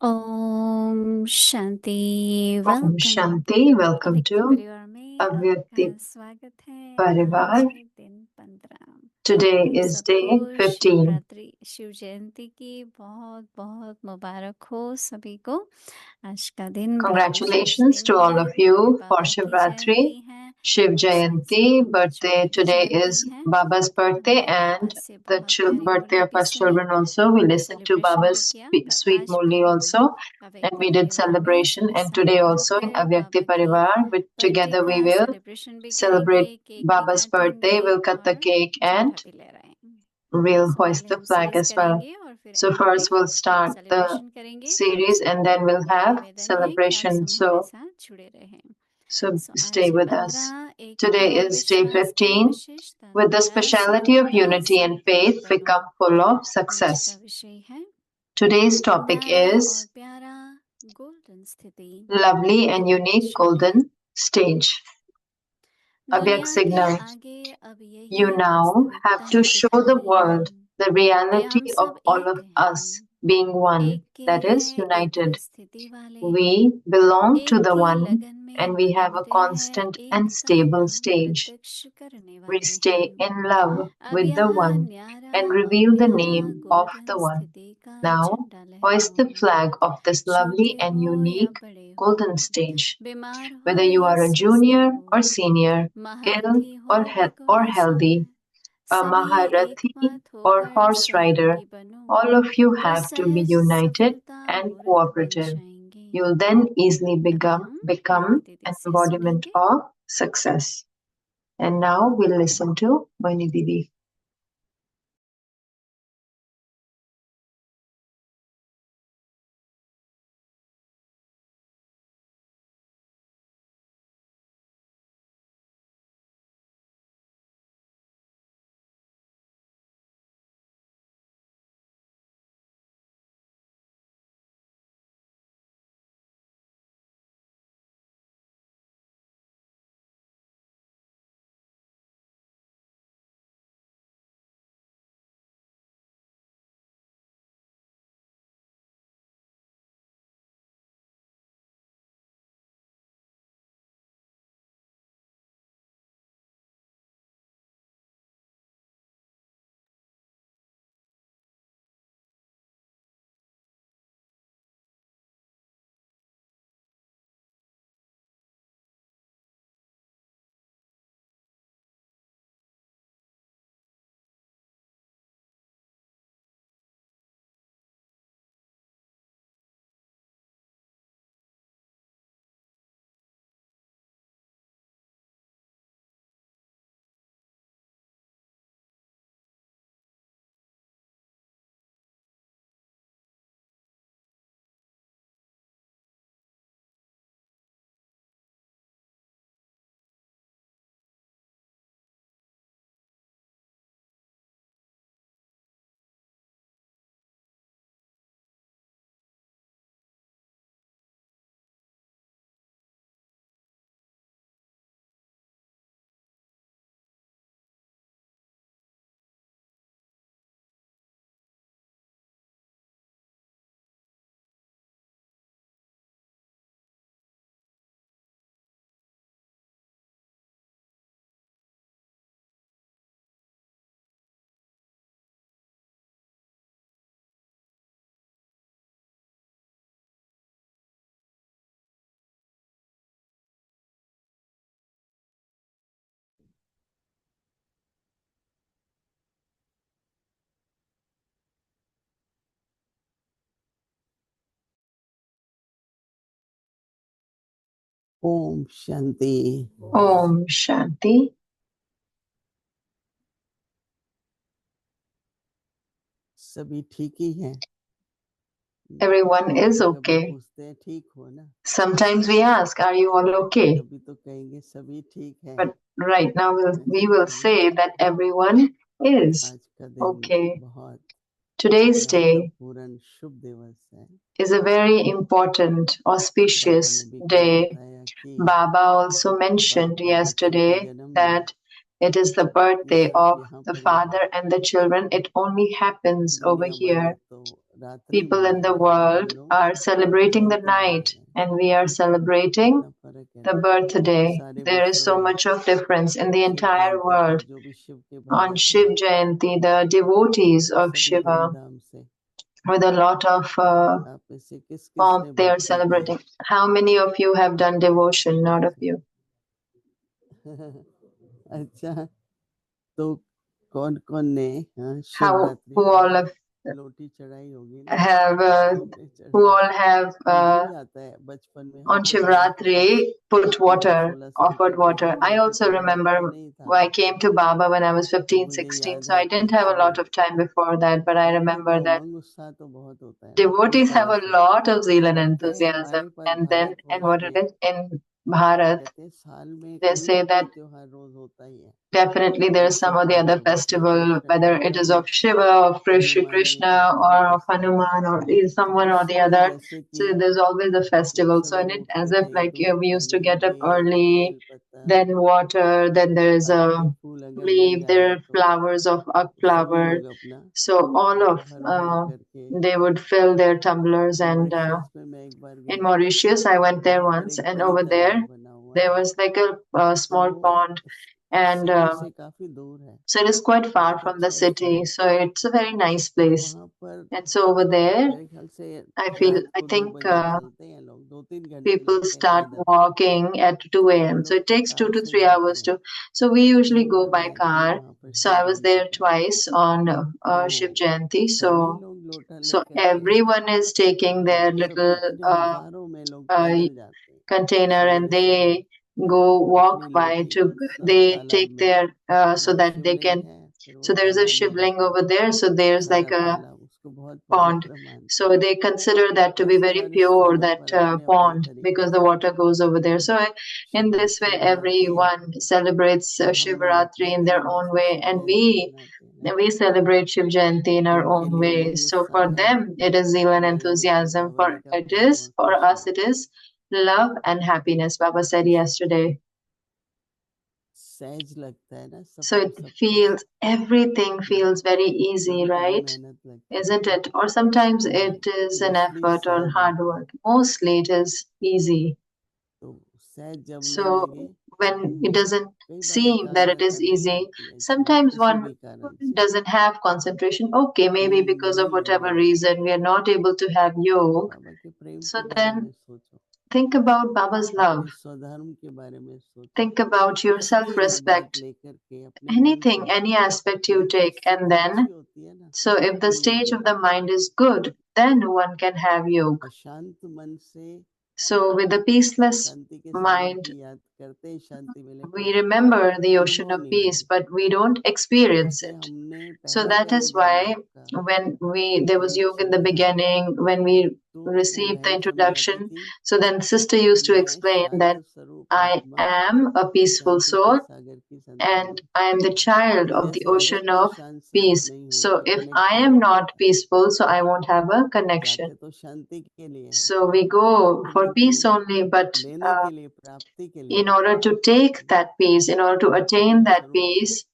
Om Shanti. Om Shanti. Welcome to परिवार में Avyakti आपका स्वागत है। Parivar. आज है दिन 15। Today हम is day सबको 15. शिवरात्रि शिव जयंती की बहुत बहुत मुबारक हो सभी को। आज का दिन बड़ा विशेष Congratulations दिन to all है। of you मेरे for बाबा की Shivratri, जयंती है Shiv और साथ Jayanti साथ हम birthday. बच्चों की भी Today जयंती is है। Baba's birthday हमने बाबा and से the बहुत प्यारी birthday मुरली of भी our सुनी children also. We और listened to सेलिब्रेशन भी Baba's किया। sweet आज Murli भी also, and अव्यक्त we did परिवार में celebration. सभी And साथ today में also in मिलकर Avyakti बाबा की Parivar, which birthday together we का will सेलिब्रेशन भी celebrate करेंगे, केक भी Baba's birthday. काटेंगे We'll cut the और cake and झंडा भी ले रहे हैं। we'll तो hoist पहले the हम flag सीरीज as well. करेंगे और फिर So एंड first में we'll start the सेलिब्रेशन करेंगे। तो आप series and then सबको we'll have निवेदन है कि आप celebration. सब हमारे So साथ जुड़े रहें। stay आज with us. 15 एक Today और is day विश्वास का 15. विशेष दिन With the है। speciality of सफलता unity and faith, we संपन्न come full of आज success. का विषय है Today's topic न्यारा और is प्यारा गोल्डन स्थिति। lovely and unique golden stage. Avyak दुनिया के signal. आगे अब यही You now have to वास्तविकता show the world दिखाए the कि reality हम of सब all एक of हैं, us being one, एक के that is हैं, एक ही united. स्थिति वाले We हैं, belong to एक the ही one लगन में and we लगे have a मिले हैं, constant and एकता stable का stage. प्रत्यक्ष करने We वाले stay हैं। in love अब with the यहाँ one न्यारा and और reveal the प्यारा name of golden the one. स्थिति का Now, झंडा hoist the लहराओ। flag of this lovely छोटे and हो या unique बड़े हो, golden stage. बीमार हो Whether you या are a स्वस्थ junior हो, or senior, ill महारथी हो या or healthy, घुड़सवार, a सभी एक Maharathi मत or होकर horse rider, सहयोगी बनो all of you तो have to be सहज united सफलता and मूर्त बन cooperative. जाएंगे। You'll then easily अभी हम become मोहिनी दीदी an से embodiment सुनेंगे। of success. And now we'll listen to Moini Didi. Om Shanti. Om Shanti. सभी ठीक ही हैं। Everyone is कभी okay. पूछते हैं ठीक हो ना, Sometimes we ask, are you all okay? कभी तो कहेंगे सभी ठीक है। But right now we will say that everyone is आज का दिन okay. बहुत Today's day महत्वपूर्ण शुभ दिवस है। is a very important, Baba auspicious ने भी कल day. बताया कि Baba also mentioned बाप और बच्चों का yesterday जन्म that it is the ये birthday सिर्फ of यहाँ the पर ही father and the children. It only happens over दुनिया भर में here. तो रात्रि people in मना the रहे हैं, हम world लोग are celebrating the दिन को मना night रहे हैं। and we are celebrating कितना फर्क है the ना birthday. सारे There is so विश्व में much of difference in the Shiv entire जयंती पर world. जो भी शिव के On भगत हैं Shiv Jayanti, the devotees of सभी Shiva, धूमधाम से with a lot of आप इसे किस किस pomp, ने they are भक्ति की है celebrating. How many of you have done devotion? Not of you. अच्छा तो कौन कौन ने How शिवरात्रि who पर all of लोटी चढ़ाई होगी ना have आपने who चढ़ाई all have मुझे भी आता है बचपन में हम on तो गए Shivratri put 15 या water, 16 साल offered के थे water. I बाकी also तो बहुत remember तो नहीं था I मैं came to Baba when I was तो 15, मुझे 16, याद so है I कि didn't have a lot उसमें of time before that, but I भक्ति का remember that उमंग उत्साह तो बहुत होता है ना किस devotees have तरह a से lot of zeal and कहते हैं enthusiasm. हमारे पर And then, and what it Bharatvarsh में is in Bharat, कहते हैं साल में they कोई say ना कोई that त्योहार रोज होता ही है definitely कोई there's some Shiv or the का other तो कोई festival, कृष्ण whether का it is कभी of Shiva, of Shri Hanuman ji का Krishna, कभी or of Krishna Hanuman, or is तो someone or the उसमें other. जैसे So कि there's always a हम festival. So सवेरे in it, as उठते if थे like दूध we used to पहले get up बेल early, पत्ता then water, then there's आक a के फूल अगर मिल leaf, there जाए are तो flowers of Ak सभी flower. लोग अपना So all of भर भर करके they would fill their tumblers and Mauritius में मैं एक बार in गया Mauritius, I went there वहां पर once, एक and बड़ी over there तालाब बना हुआ there है was like a तो small वो pond, and सिटी से काफी दूर है so it is quite far बहुत from the अच्छा स्थान city. है So it's a very nice तो place. वहां पर And so over there, मेरे ख्याल से I रात को 2 think बजे चलते हैं लोग 2-3 घंटे people लगते हैं start पैदल walking at 2 हम a.m. So लोग it तो takes two कार to से ही three जाते hours हैं to. So we usually 3 go bar by गए थे car. वहां पर So Shiv I was Jayanti there पर twice on Shiv तो Jayanti. सभी So लोग लोटा so लेकर के everyone is taking their और little इतने हजारों में लोग uh, पैदल जाते हैं container, and सवेरे सवेरे they go walk अपनी by लोटी to. They तालाब take में their so वहाँ that they शिवलिंग can. है फिर वो So there's a तालाब में shivling जाते हैं over there. So there's सारा like a तालाब उसको बहुत pond. पवित्र मानते So हैं they consider that to be ऐसे very हर pure, स्थानों that पर अपने अपने pond, तरीके because the से water goes over there. So in this way, Shivratri मनाते हैं everyone celebrates तो हम भी Shivratri अपने in their तरीके own से way, Shiv and Jayanti we मनाते हैं ना we celebrate Shiv Jayanti in our उनके own लिए way. उमंग So उत्साह for है them, it is zeal and हमारे लिए तो enthusiasm. बाबा ने For कहा it प्रेम is और for खुशी us, it is love and happiness. Baba said yesterday. सहज लगता है ना So सबको it सब कुछ feels, everything feels very easy, कभी कभी right? मेहनत लगती है Isn't it? Or sometimes नहीं it is an mostly effort or सहज hard लगता है work. Mostly it is easy. तो सहज जब नहीं लगे So when it doesn't कई बार seem that it एकाग्रता is नहीं easy, होती है इसमें sometimes किसी one भी कारण से doesn't have concentration. Okay, maybe नहीं because नहीं of लग whatever रहा है reason we are not able to have yoga. बाबा के प्रेम So के बारे then में सोचो think about Baba's love. अपने स्वधर्म के बारे में सोचो Think about your कुछ भी एक बात self-respect. लेकर के अपने मन Anything, को any aspect you जब take, and स्थिति अच्छी then, होती है ना तो so if सब the mill stage of the जाता है mind is good, then one can have yoga. अशांत मन से So with the peaceless शांति के सागर mind, की याद करते ही शांति में लेकिन we remember the ocean अनुभव of नहीं peace, होती but we don't experience जैसे it. हमने So पहले that जन्म is जब why योग का when there was प्रयोग yoga in the चल रहा था beginning, when we तो वो received the बहन समझाती introduction, थी so then sister कि used to मैं explain शांत that स्वरूप I आत्मा am a peaceful शांति के soul सागर की and संतान I am the child तो of the जैसे अगर ocean मैं of शांत स्वरूप peace. नहीं हूँ So तो if I कनेक्शन am नहीं not होता peaceful, so I won't have a connection. जाते तो शांति के लिए हैं So we go for परंतु peace only, but लेने के लिए प्राप्ति के लिए in order to take that peace, in order to attain अपने that स्वरूप को peace,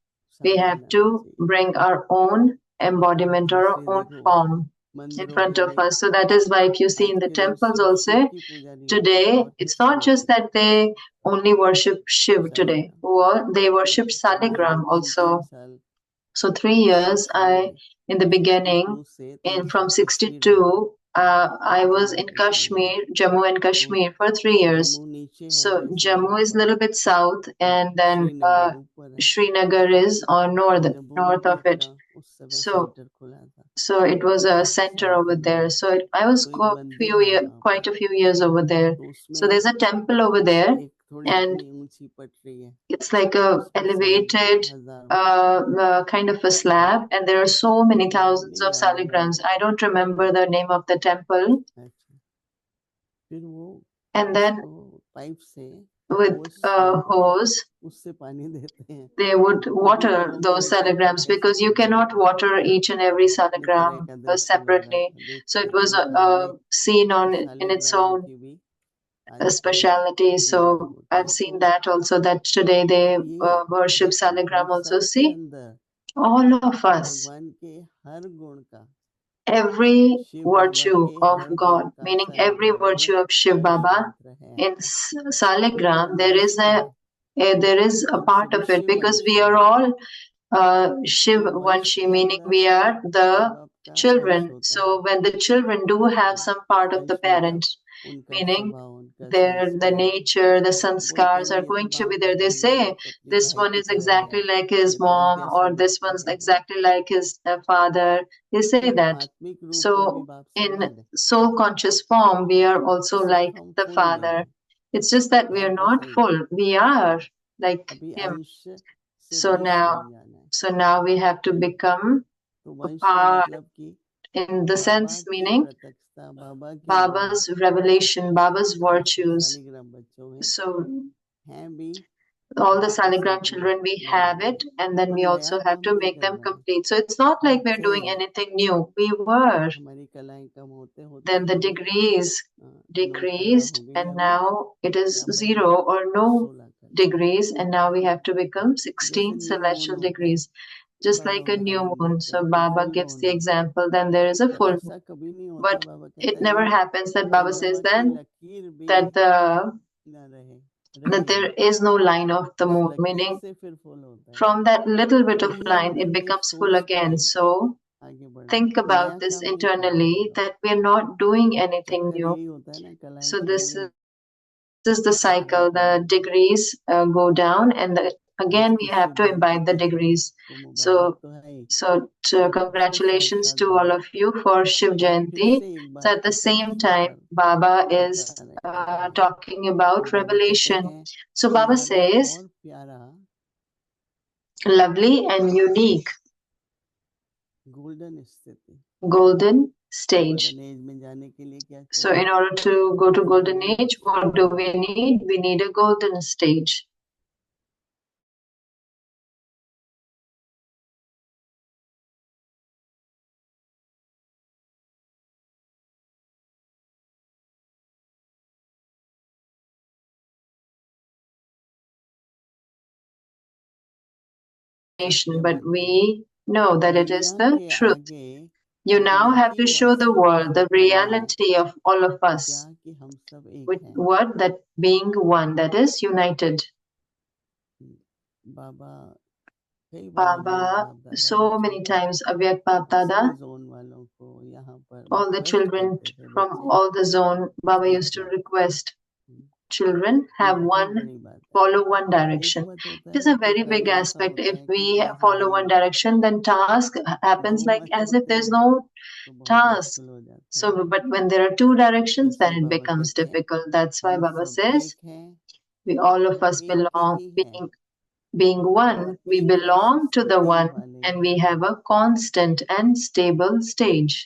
we सामने have लाना to चाहिए bring our own embodiment तो or our इसलिए own देखो form in मंदिरों front में of भी us. So that is why if you see आज in the के दिन temples सिर्फ शिव also, की पूजा नहीं होती today, और it's किसकी not just होती है that they only worship Shiv today. Shaligram Well, they worship तो मैं भी Saligram 3 also. साल So 3 years, I, 62 in the beginning, 62 से 3 from साल कश्मीर रहा था 62, I was Jammu in Kashmir में Kashmir, Jammu and तो Kashmir for 3 years. जम्मू नीचे है So वैसे Jammu is a और little bit south, and then Srinagar ऊपर है Srinagar is on जम्मू में north भी of it. अपना उस समय So सेंटर खुला था so it was a 7 center साल over पहले there. So I was तो एक मंदिर है वहाँ quite पर a few years over there. तो So उसमें there's a temple over there, एक थोड़ी and अपनी ऊंची पटरी है it's like a उस पर सालिग्राम elevated है हजारों kind of a slab, and there are so many नाम thousands नहीं of याद है saligrams. मुझे I don't remember the name of the temple. अच्छा फिर वो And then उसको पाइप से with होश a लेकर hose, उससे पानी देते हैं they would सभी water घरों को those एक साथ तो saligrams कैसे because you पानी cannot देंगे water each and every अपनी तरह saligram का दृश्य लग रहा separately. था देख So it के was लेकिन a हमने scene उस in its शालिग्रामों own की भी आज के दिन speciality. पूजा So होती I've है seen तो that also, that today they ये worship देखो हम Saligram also. सबके See, अंदर all of us, भगवान के हर गुण का every शिव बाबा virtue के of हर God, गुण का meaning every सालिग्राम में virtue of Shiv Baba. मंत्र है In Saligram, there is a हम part सभी of it because we शिववंशी are हैं। all Shiv तो वंश Vanshi, के meaning अंदर we are माँ the बाप का अंश children. होता So है। when the children do have some part of the अंश मतलब parent, उनका meaning स्वभाव, उनका the संस्कार। nature, the बोलते हैं sanskars ना are ये तो going to बाप be का there. They भाई है, ये say तो अपने this भाई one की is तरह है, exactly like ये his तो एक mom, जैसे or this लगते one's हैं। exactly like his father. They say तो हम that. आत्मिक रूप में भी So बाप से in अलग है, soul conscious form, we are also सिर्फ like हम the फुल नहीं father. है। It's just that we are बात तो not सही है। full. We are like अभी him. अंश से So वंश बन now, जाना है। so now we have to become तो a वंश का part मतलब कि in the बाबा sense की meaning प्रत्यक्षता, बाबा के गुण Baba's revelation, Baba's समस्त virtues. शालिग्राम बच्चों में So हैं भी, all the बाकी Saligram सबको children, we बना have it, दें। and then कोई we नया also have काम to नहीं make कर them रहा है, complete. So it's not like हम we're doing थे। anything new. We were. हमारी कलाएं कम होते होते Then the अभी degrees नो कला decreased, हो गई, and अभी now it is क्या बन 0 गए, or no 16 कला। degrees, and now we have to become जैसे 16 न्यू मून celestial होता है, degrees, just Baba like a new उदाहरण moon. देते So हैं कि Baba full gives moon the है। example, then there is a तो full moon. ऐसा कभी नहीं होता, But बाबा it कहता है never ये happens that एक Baba says बाबा की then लकीर भी that ना रहे, that रहेगी। there is no line of the उस moon, लकीर meaning से फिर फुल होता है। from that little bit of यही हम line, it मन में becomes full सोच के again. So आगे बढ़ना, think नया about this काम नहीं कर रहे internally हम लोग। that we're not doing anything चक्कर new. यही होता है ना, कलाएं So this चलेंगी, is the cycle. The degrees go down, and again we की have Shiv to Jayanti imbibe the की degrees. सबको So मुबारक तो है ही। फिर साथ congratulations साथ to all Baba of you for Shiv बाबा फिर Jayanti. से एक So bar at the same प्रत्यक्षता time, पर Baba बता is रहे हैं। talking तो about बाबा कहते revelation. हैं So Baba न्यारा says, और प्यारा lovely and unique, गोल्डन स्थिति। golden stage. गोल्डन एज में जाने के लिए क्या So चाहिए? in order to go to golden golden age, what do we need? We need a golden stage. But we know that it is दुनिया the के truth. आगे You now अपने have he to show the वास्तव world the को दिखाना है, reality of all of क्या us. कि हम सब एक With हैं। what? That being one, that is united. बाबा कई बार अव्यक्त Baba, बाप दादा so many बच्चों को, times, Avyak Bap Dada, सभी जोन वालों को यहाँ पर all the रिक्वेस्ट children करते थे, from बच्चे all the zone, Baba एक used to जाओ। request children ये have बहुत one, बड़ी बात है। follow one एक direction. वक्त होता It है is ना a कि very big पहले ऐसा aspect. होता If है कि we जैसे follow one direction, then task happens दो like मत as if होते there's हैं no तो बहुत task. मुश्किल हो जाता है। So, but when there are two directions, then इसलिए it बाबा becomes कहते हैं difficult. That's why हम Baba सब says, एक हैं, we all of हम us एक के belong, ही हैं being और one, we एक रस belong to the सत्य one, वाले and हैं। we have a constant and stable stage.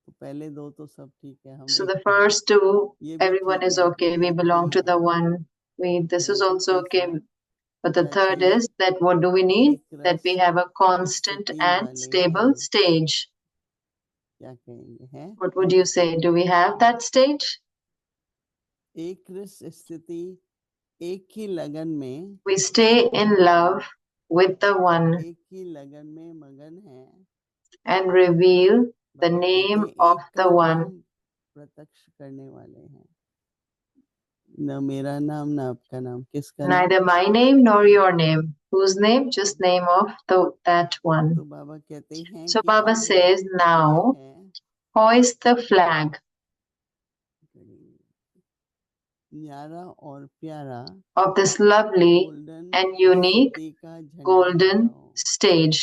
तो पहले दो तो सब ठीक है, हम So एक the हैं, first two, ये भी everyone ठीक is है, okay. We एक belong ही to हैं। the one. This is परंतु also okay. तीसरा But the क्या third चाहिए? is that what do we need? एक That we रस have a constant स्थिति and वाले stable हैं। stage. क्या कहेंगे हैं? What would you say? Do we have that stage? एक रस स्थिति, एक ही लगन में, We stay in love with the one एक ही लगन में मगन है। and reveal the बाबा कहते name हैं of एक the का one. नाम प्रत्यक्ष करने वाले हैं। न मेरा नाम न आपका नाम, किसका नाम? Neither my name nor your name. Whose name? Just name of that one. तो बाबा कहते हैं So कि Baba अब says, now ये है hoist the flag न्यारा और प्यारा of this lovely golden and unique स्थिति का झंडा golden लहराओ। stage.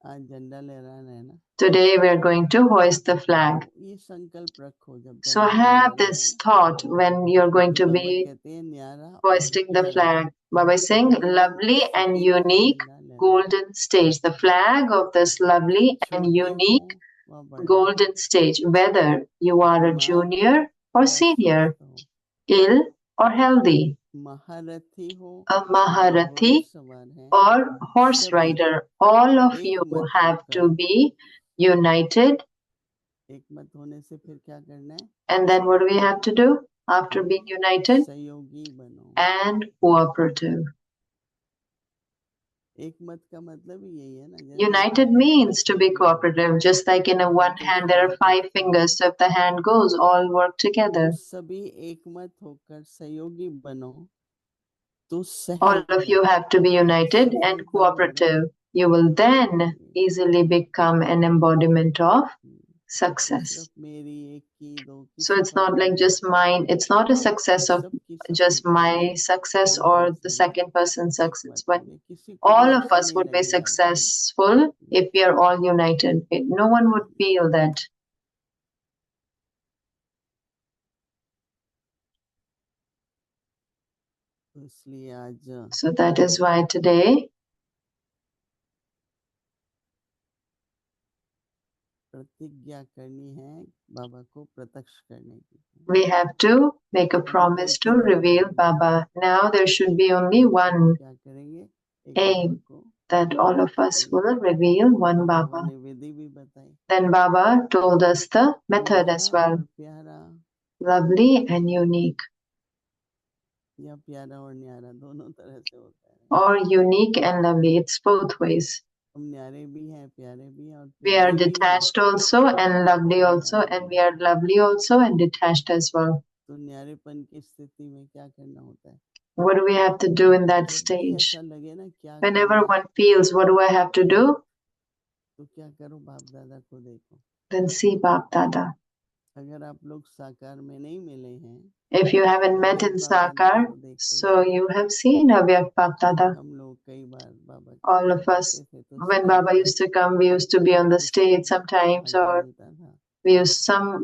आज झंडा लहराना है ना। Today we are going to hoist the flag. तो ये संकल्प रखो जब So झंडा have लहराना this है। thought when you're going तो to बाबा be कहते हैं न्यारा और hoisting the प्यारा flag. Baba is saying golden lovely and स्थिति का unique झंडा लहराओ। golden stage. The flag of this lovely and छोटे unique हो व बड़े, golden stage. Whether you are a बीमार junior or या senior, स्वस्थ हो, ill or healthy, महारथी हो a या घोड़े Maharathi सवार हैं, or horse सभी rider, all of एक you मत have होकर, to be united. एक मत होने से फिर क्या करना है? And then what do we have to do after being united? सहयोगी बनो। And cooperative. एक मत का मतलब ही यही है ना, United means to be cooperative. Just like in a one hand there are 5 fingers, so if the hand goes, all work together. तो सभी एक मत होकर सहयोगी बनो, तो All of you have to be united and सफलता cooperative. You will then easily become an embodiment of success. सिर्फ मेरी एक की दो की So it's not सफलता like नहीं, just mine. It's not a success of सबकी just सफलता my होगी। success जब or हम the सभी second person's एक success. मत But होंगे, किसी को भी all of ऐसा us नहीं would be लगेगा कि successful if we are all united. No one would feel that. तो इसलिए आज So that is why today प्रतिज्ञा करनी है बाबा को प्रत्यक्ष करने की। we have to make a promise to reveal Baba. Now there should be only one क्या करेंगे, एक aim, बाबा को that all of us will reveal one Baba Baba. ने विधि भी बताई, Then Baba told us the method as न्यारा well. और प्यारा, Lovely and unique, या प्यारा और न्यारा दोनों तरह से होता है। or unique and lovely. It's both ways. हम न्यारे भी हैं, प्यारे भी हैं और We are प्यारे भी हैं। detached also and lovely also, and we are lovely also and detached as well. तो न्यारेपन की स्थिति में क्या करना होता है? What do we have to do in that जब भी stage? ऐसा लगे ना क्या Whenever करना है, one feels, what do I have to do? तो क्या करो, बाप दादा को देखो। Then see Bap Dada. अगर आप लोग साकार में नहीं मिले हैं, If you haven't met in Sakar, so you have seen Avyak Bap Dada. हम लोग कई बार बाबा के All of पास us, आते थे तो when स्टेज Baba पे used to come, we used to be on the stage sometimes, भाग्य or मिलता था।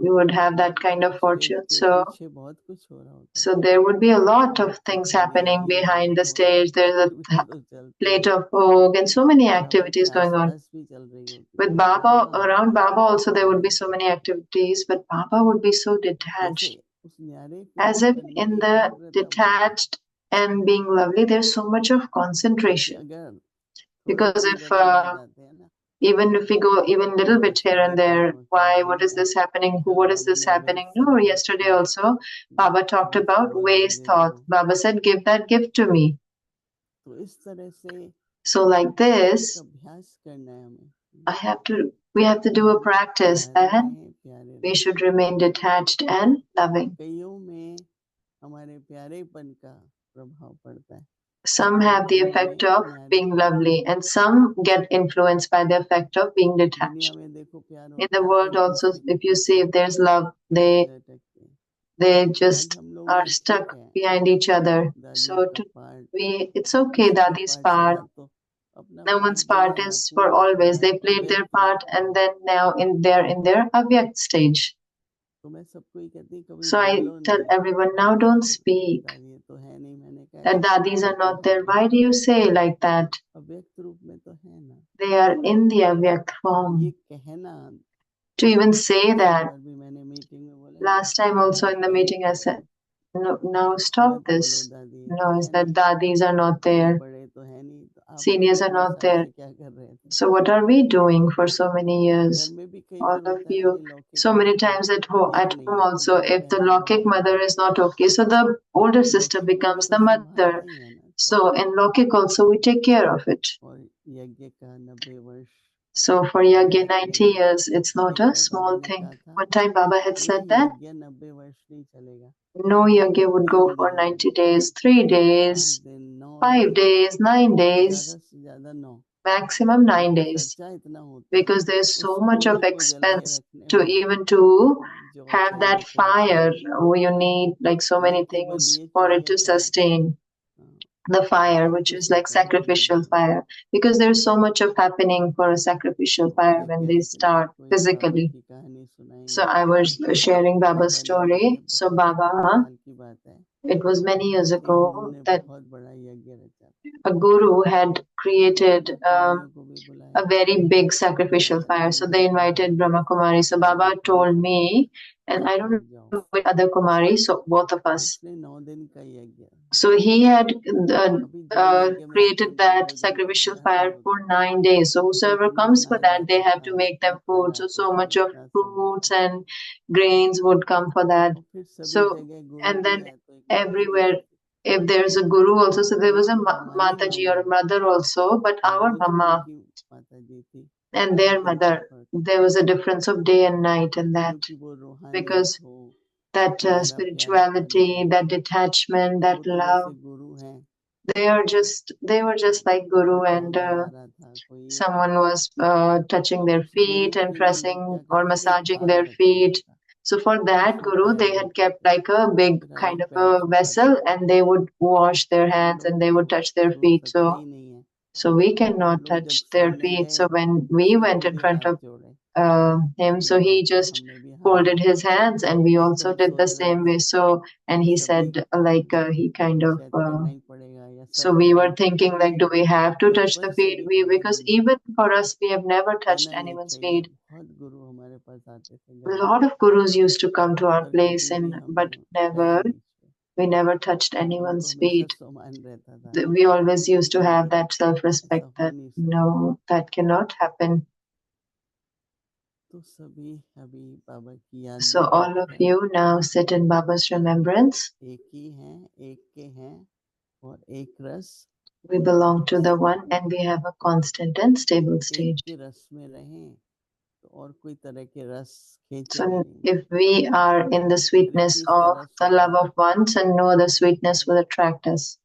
we would have that kind of stage fortune. के So पीछे बहुत कुछ हो रहा होता है। So there would be a lot of things खाने happening ये behind the वो stage. There's a एक्टिविटी तो चलती plate है, of bhog and so many बाबा के activities going on. आसपास भी चल रही होती With है। Baba, Baba around Baba also there would be so many activities, but Baba would be so जैसे detached. उस न्यारे As if प्यारेपन में in the एकाग्रता बढ़ती है। detached and being lovely, there's so much of क्योंकि concentration. अगर थोड़ा Because भी if इधर उधर जाते हैं ना, even if we go even little जैसे bit here and संगीत there, में why, कहीं what is गए this happening? या What is बाबा this ने अगर happening? No, संकेत yesterday किया also, Baba talked gift about मुझे ways दे thought. दो, Baba said, give that gift to me. तो इस तरह से So like एक this, अभ्यास करना है हमें we have to कि do a हम practice न्यारे that रहें, प्यारे we रहें। should remain detached and loving. कईयों में हमारे प्यारेपन का प्रभाव पड़ता है, Some have the कईयों effect में of being न्यारेपन। lovely, and some get influenced by the effect of being दुनिया detached. में देखो प्यार In होता the है world तो also, दूसरे के if you see पीछे if there's love, they लटकते हैं। आज just हम लोग are हैं, ठीक stuck है, behind each other. दादियों So का पार्ट, it's okay, किसी का Dadi's पार्ट part. चला तो अपना No पार्ट one's जो part है is for पूरा always. पूरा They played their अव्यक्त रूप part, में and है। then now in their Avyakt stage. तो मैं सबको ही कहती हूँ कभी So I बोलो tell नहीं, everyone, now don't speak. दादी तो है नहीं, मैंने कहा That ऐसे Dadis are कैसे not there. कहोगे, Why do you say like that? अव्यक्त रूप में तो है ना। They are in the Avyakt ये form. कहना, To even say पिछली that, बार भी मैंने मीटिंग में बोला, last time also in the बंद meeting I करो, said, no, now मत stop बोलो this. दादी No, है is that नहीं, Dadis are not इतने there. बड़े तो है नहीं, तो आप लोग Seniors are इतने not साल there. से क्या कर रहे थे। So what are we doing for so many घर years? में भी कई All बार of होता है ना you. कि लौकिक So many माता times at ठीक नहीं home है, तो also, बड़ी if the बहन Lokik बीमार mother है, is not okay, so the older sister लौकिक में भी becomes तो the संभालते mother. ही है ना। So in Lokik also we take care of it. और यज्ञ का 90 वर्ष, So for बड़ी Yagya बात 90 नहीं है। years, it's not एक a बार बाबा small ने thing. कहा था One time Baba had कोई said that यज्ञ 90 वर्ष नहीं चलेगा, no Yagya would go 3 for दिन, 90 days, 3 5 days, दिन, 9 5 दिन, days, 9 days, ज्यादा से ज्यादा 9, maximum 9 क्योंकि days. खर्चा इतना होता है Because there's उस so much of कुंड को जलाए expense रखने to में। even to जो have चाहिए that तेल fire. चाहिए, Oh, you need like so many ये केवल things ये for it चाहिए to कि sustain हाँ, the fire, सब which कुछ is like होता है sacrificial physically. fire. Because there's so much of happening for a sacrificial तो fire when यज्ञ they के लिए start कोई बाबा physically. की कहानी So सुनाएंगे। I was sharing Baba's बाबा ने story. मुझे So बहुत Baba, साल की बात है, it was many years एक गुरु ago ने that बहुत बड़ा यज्ञ रचा, a guru had created Brahma कुमारियों को भी बुलाया, a very big sacrificial fire. So they invited Brahma Kumari. So Baba told me, and I don't know with other Kumari, so both of us. उसने 9 दिन का यज्ञ, So he had अभी जो यज्ञ में आते created हैं उनको 2 that दिन का sacrificial खिलाते fire हैं, for 9 days. So whosoever इतना comes for अनाज that, they आता have था, to make इतना them फल food. So आता so था, much of इतना सब होता fruits था। and grains would come for that. और फिर सभी So जगह गुरु and भी then है तो एक बात बताती everywhere थी, if there's a guru also, so there was a Mataji or a mother also, but our mama and their mother, there was a difference of day and night in that, because that spirituality, that detachment, that love, they were just like guru, and someone was touching their feet and pressing or massaging their feet. So for that guru, they had kept like a big kind of a vessel, and they would wash their hands and they would touch their feet. So we cannot touch their feet. So when we went in front of him, so he just folded his hands, and we also did the same way. So, and he said he kind of so we were thinking, like, do we have to touch the feet? Because even for us, we have never touched anyone's feet. A lot of gurus used to come to our place, but we never touched anyone's feet. We always used to have that self-respect that no, that cannot happen. So all of you now sit in Baba's remembrance. We belong to the one, and we have a constant and stable stage. So if we are in the sweetness of the love of one, and no other sweetness will attract us.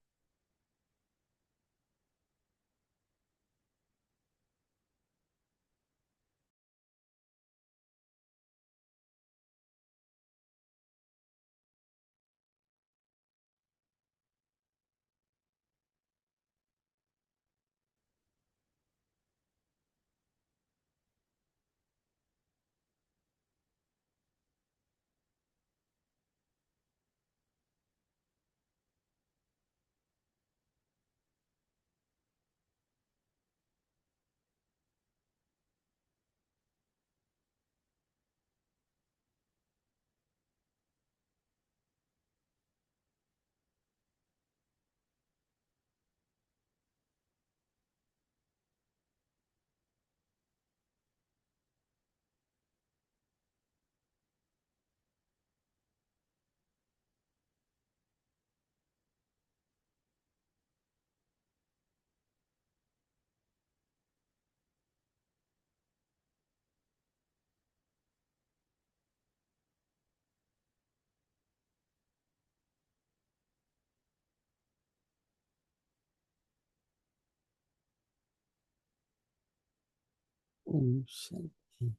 Om Shanti.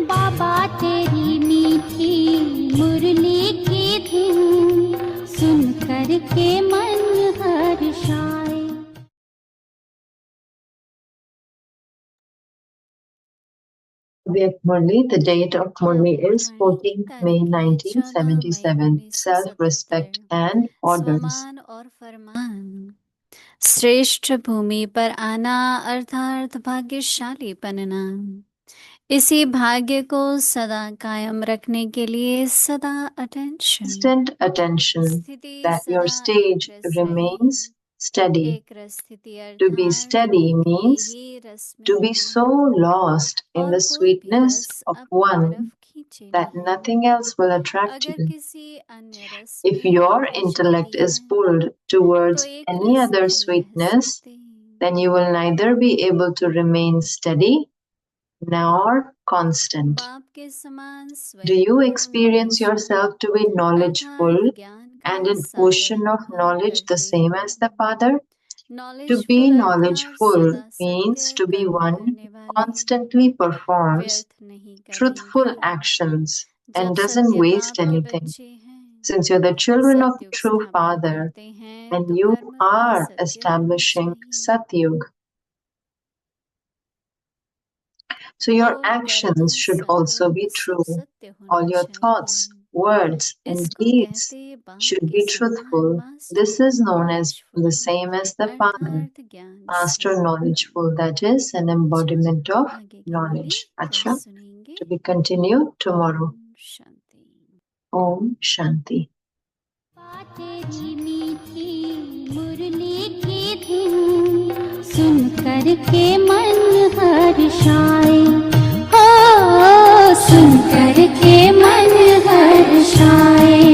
बाबा तेरी मीठी मुरली की धुन सुन कर के मन हर्षाए। Murli, the date of Murli is 14th May 1977. Self-respect and orders. श्रेष्ठ भूमि पर आना अर्थात भाग्यशाली बनना। इसी भाग्य को सदा कायम रखने के लिए सदा attention, Constant attention, that your stage remains steady. To be steady means to be so lost in the sweetness of one that nothing else will attract you. If your intellect is pulled towards any other sweetness, then you will neither be able to remain steady nor constant. Do you experience yourself to be knowledgeful and an ocean of knowledge the same as the Father? To be knowledgeful means to be one who constantly performs truthful actions and doesn't waste anything. Since you're the children of the true Father and you are establishing Satyug, so your actions should also be true. All your thoughts, words, and deeds should be truthful. This is known as the same as the Father, Master Knowledgeful, that is an embodiment of knowledge. Acha, to be continued tomorrow. Om Shanti. सुन कर करके मन हर्षाए, हो सुन करके मन हर्षाए।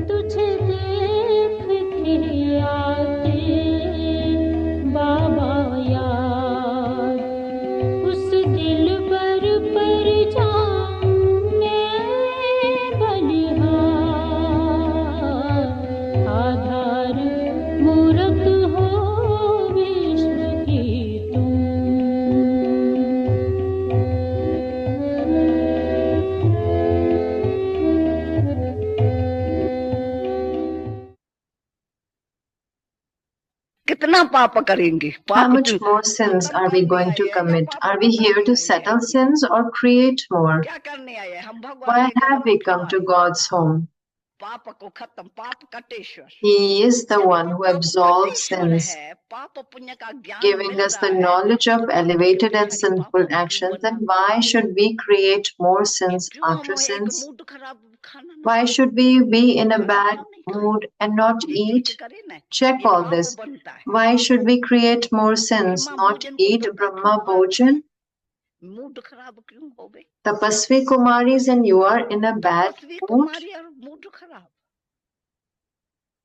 तुझे देख के आते बाबा याद, उस दिलबर पर जाऊं मैं बलिहार। आधार मूरत हो विश्व की तुम, कितना पाप करेंगे? How पाप much more sins are we going to commit? Are we here to settle sins or create more? क्या करने आए? हम भगवान Why के have Kadam we come to उठाए। God's home? पाप को खत्म, पाप कटेश्वर। He is the जब one वो who पाप absolves कटेश्वर sins, है, पाप पुण्य का ज्ञान giving मिल us रहा the है, knowledge of तो elevated छोटे and हरि sinful पापों क्यों actions. Then banana? why should we create more sins क्यों after हम एक sins? मूड खराब खाना ना Why खाएं? should we be in a खाना bad क्यों नहीं खाएं? mood and not ये चीज eat? करे ना, Check ये all पाप this. बनता है। Why should we create more sins, Brahma not भोजन को eat धक्का Brahma क्यों मारते Bhojan? हैं? मूड खराब क्यों हो गए? Tapasvi Kumaris, and you are in a bad तपस्वी mood? कुमारी और मूड खराब,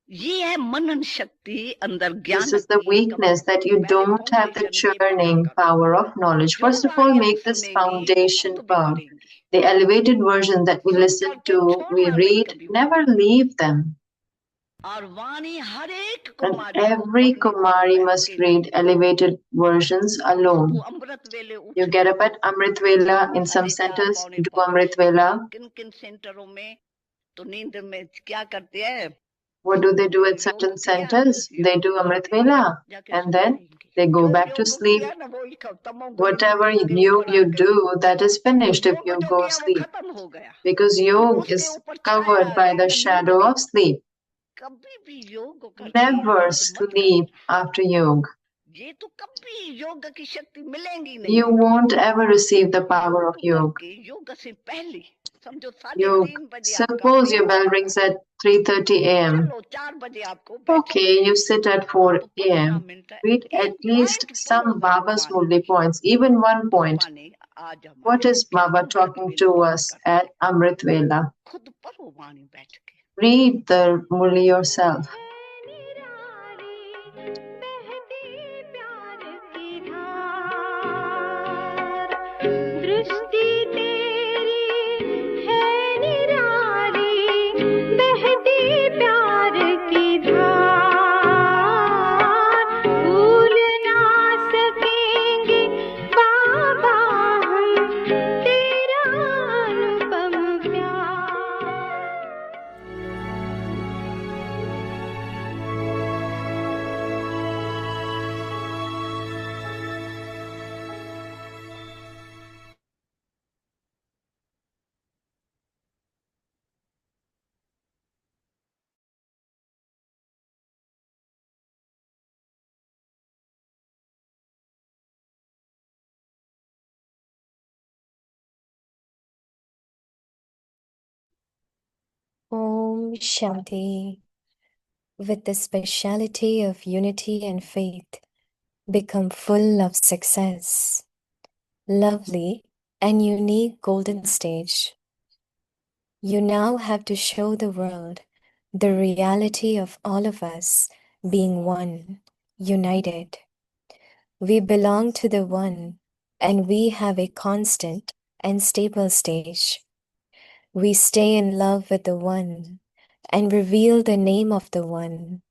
ये है मनन शक्ति अंदर ज्ञान This is the की weakness that you कमी। पहले don't have the फाउंडेशन ये पक्का churning करो। power of knowledge. जो First of all, वाणी आप make this सुनेंगी वो foundation खुद भी firm. पढ़ेंगी, The elevated version that we soon listen करके to, we छोड़ना नहीं read, कभी never वाणी। leave them. और वाणी हर एक And कुमारी को every पढ़नी Kumari पड़ता है must अकेले। read elevated versions आप alone. अमृत वेले You उठते get हो, up at Amrit Vela. In some साढ़े 4 centers, पौने do 5, Amrit Vela. किन किन सेंटरों में तो नींद में क्या करते हैं? What do they do at योग certain किया, centers? They योग do Amrit करके Vela. जाके And सो then जाएंगे। they go जो back to योग sleep. किया ना वही तमोगुण Whatever बुद्धि के yoga ऊपर आ you गई। do, that is वो finished if योग you जो go किया वो sleep. खत्म हो गया, Because अब yoga उसके is ऊपर छाया covered आ by गई the ना नींद shadow की। of sleep. कभी भी योग करके Never बंद मत sleep करना, after yoga. ये तो कभी योग की शक्ति मिलेंगी You नहीं। won't ever receive the power of योग yoga. करके योग से पहले समझो Yoga. 3:30 बजे आपका Suppose your pet, bell rings at 3:30 a.m. चलो 4 बजे आपको बैठना Okay, है। you sit at 4 आप 15 a.m. मिनट Read एक at least पॉइंट some पढ़ो Baba's भगवान Murli की। points, even one point. पापा ने आज What हमारे is Baba अमृत talking वेले to पाठ us करते at Amrit Vela? खुद पढ़ो वाणी बैठ के। Read the Murli yourself. दृष्टि तेरी है निराली, बहती प्यार की धार, भूल ना सकेंगे बाबा हम तेरा अनुपम प्यार। Om Shanti. With the speciality of unity and faith, become full of success. Lovely and unique golden stage. You now have to show the world the reality of all of us being one, united. We belong to the one, and we have a constant and stable stage. We stay in love with the one and reveal the name of the one.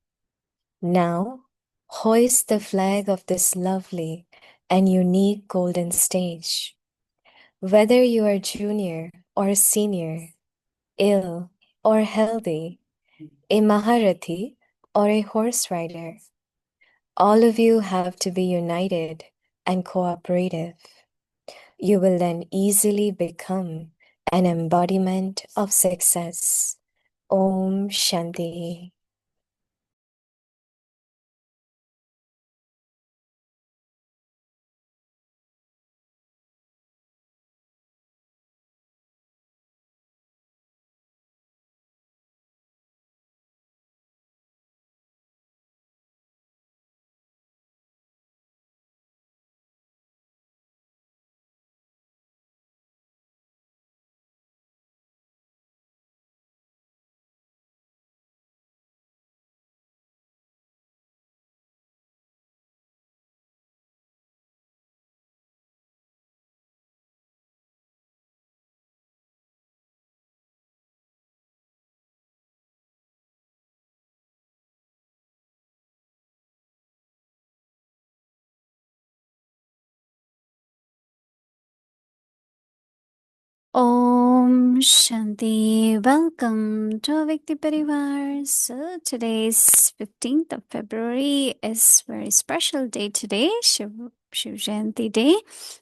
Now, hoist the flag of this lovely and unique golden stage. Whether you are junior or senior, ill or healthy, a Maharathi or a horse rider, all of you have to be united and cooperative. You will then easily become an embodiment of success. Om Shanti. Om Shanti. Welcome to Avyakti Parivar. So today is 15th of February. It's a very special day today. Shiv Jayanti day.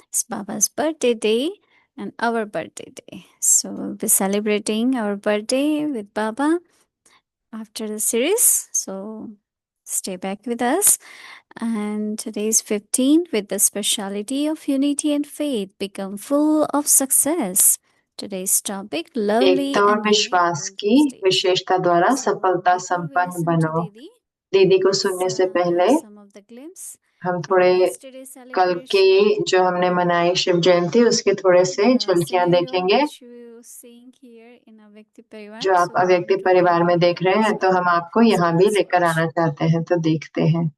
It's Baba's birthday day and our birthday day. So we'll be celebrating our birthday with Baba after the series. So stay back with us. And today's 15th with the speciality of unity and faith become full of success. Today's topic lovely एकता और and विश्वास unique की whole state. विशेषता द्वारा So सफलता before we संपन्न listen to बनो। Didi, दीदी को let's सुनने से पहले have some of the glimpse हम from थोड़े yesterday's कल की celebration. जो हमने मनाई शिव जयंती उसके थोड़े से The झलकियां scenario देखेंगे which you seeing here in Avyakti Parivar. जो आप So we अव्यक्ति want to परिवार bring में you देख here रहे as हैं, तो well. हम आपको So यहाँ भी let's लेकर watch. आना चाहते हैं, तो देखते हैं।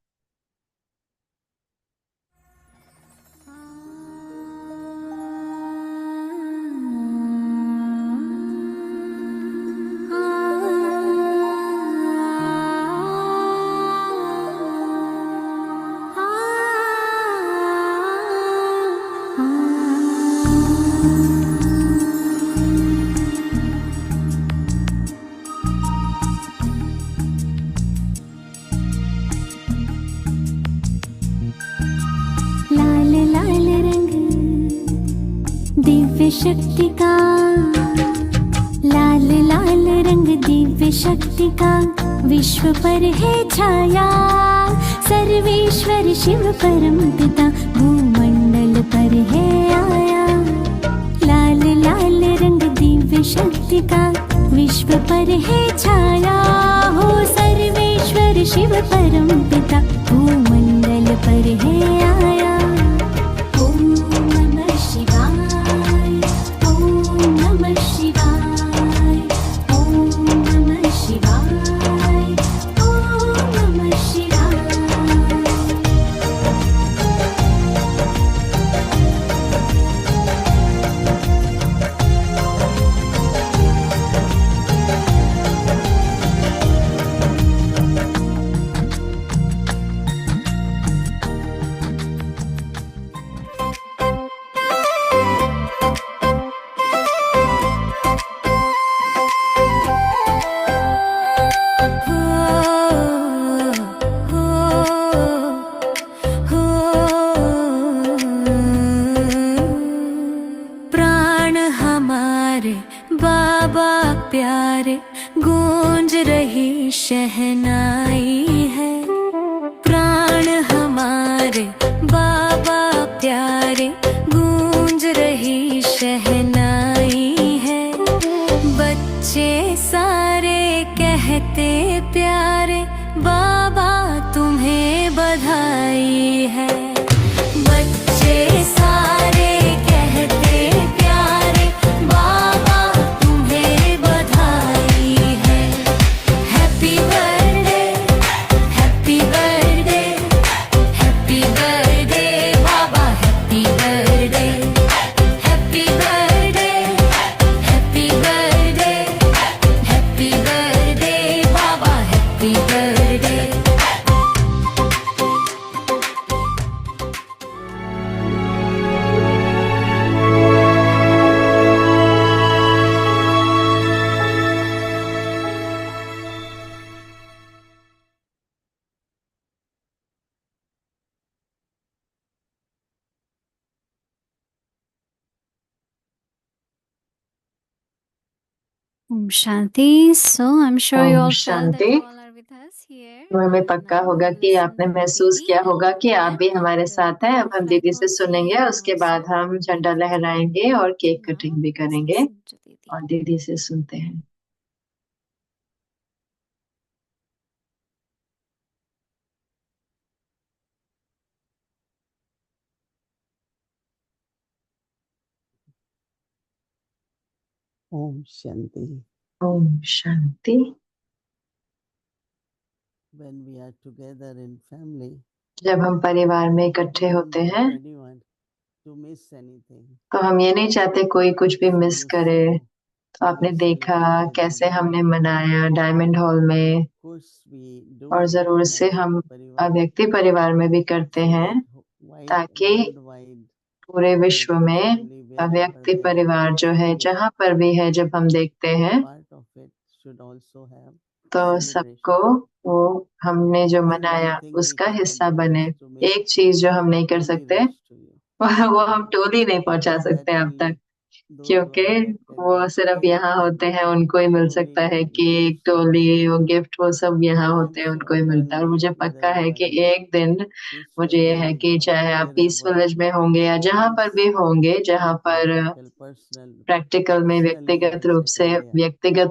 लाल लाल रंग दिव्य शक्ति का, लाल लाल रंग दिव्य शक्ति का विश्व पर है छाया। सर्वेश्वर शिव परम पिता भूमंडल पर है आया। लाल लाल रंग दिव्य शक्ति का विश्व पर है छाया। हो सर्वेश्वर शिव परम पिता भूमंडल पर है आया। ओम नमः शिवाय, ओम नमः शिवाय, ओम नमः शिवाय, ओम नमः शिवाय। प्राण हमारे बाबा प्यारे, गूंज रही शहनाई है। प्राण हमारे बाबा प्यारे, गूंज रही शहनाई है। बच्चे सारे कहते प्यारे, बाबा तुम्हें बधाई है। बच्चे सारे कहते प्यारे, बाबा तुम्हें बधाई है। Happy birthday, happy birthday, happy birthday Baba, happy birthday, happy birthday, happy birthday, happy birthday Baba, happy birthday. Om Shanti. So I'm sure you Om all felt that Shanti. you all are with us here. तो हमें पक्का Now होगा we'll कि listen आपने to महसूस Didi किया and होगा कि आप then भी हमारे we'll साथ हैं। do अब हम flag दीदी से hosting सुनेंगे, and उसके also बाद हम cake झंडा cutting. लहराएंगे और केक Now कटिंग भी let's करेंगे listen to Didi. और दीदी से सुनते हैं। Om Shanti. Om Shanti. When we are together in family, जब हम परिवार में इकट्ठे we don't होते want हैं anyone to miss anything. तो हम ये नहीं चाहते कोई कुछ भी So मिस you करे। saw तो how आपने we देखा celebrated कैसे today. हमने मनाया डायमंड हॉल में, Of course, we do और it जरूर in से हम Avyakti Parivar अव्यक्ति परिवार में भी करते so हैं that ताकि worldwide पूरे विश्व Avyakti में family व्यक्ति परिवार जो है जहाँ पर भी है, जब हम देखते हैं तो सबको वो हमने जो मनाया उसका हिस्सा बने। एक चीज जो हम नहीं कर सकते वो हम टोली नहीं पहुंचा सकते अब तक, क्योंकि वो सिर्फ यहाँ होते हैं, उनको ही मिल सकता है केक, टोली, वो गिफ्ट, वो सब यहाँ होते हैं, उनको ही मिलता है। और मुझे पक्का है कि एक दिन मुझे ये है कि चाहे आप पीस विलेज में होंगे या जहाँ पर भी होंगे, जहाँ पर प्रैक्टिकल में व्यक्तिगत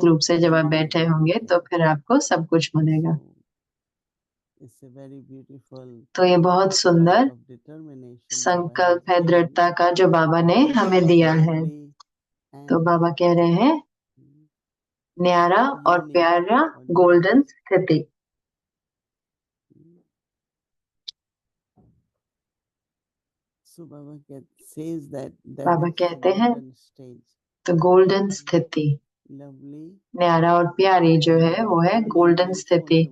रूप से जब आप बैठे होंगे तो फिर आपको सब कुछ मिलेगा। तो ये बहुत सुंदर संकल्प है दृढ़ता का जो बाबा ने हमें दिया है। तो बाबा कह रहे हैं न्यारा और प्यारा गोल्डन स्थिति। बाबा कहते हैं तो गोल्डन स्थिति, न्यारा और प्यारी जो है वो है गोल्डन स्थिति।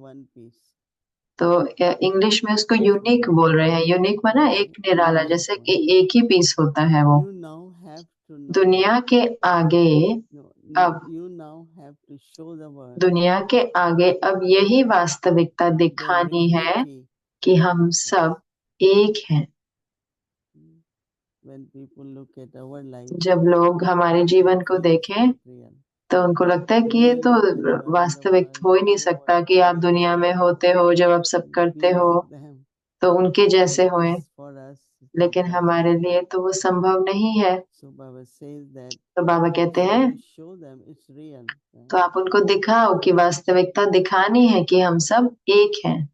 तो इंग्लिश में उसको यूनिक बोल रहे हैं। यूनिक माना एक निराला, जैसे कि एक ही पीस होता है वो। दुनिया के आगे अब यही वास्तविकता दिखानी है कि हम सब एक हैं। जब लोग हमारे जीवन को देखें तो उनको लगता है कि ये तो वास्तविक हो ही नहीं सकता कि आप दुनिया में होते हो, जब आप सब करते हो तो उनके जैसे होए, लेकिन हमारे लिए तो वो संभव नहीं है। तो बाबा कहते हैं तो आप उनको दिखाओ कि वास्तविकता दिखानी है कि हम सब एक हैं।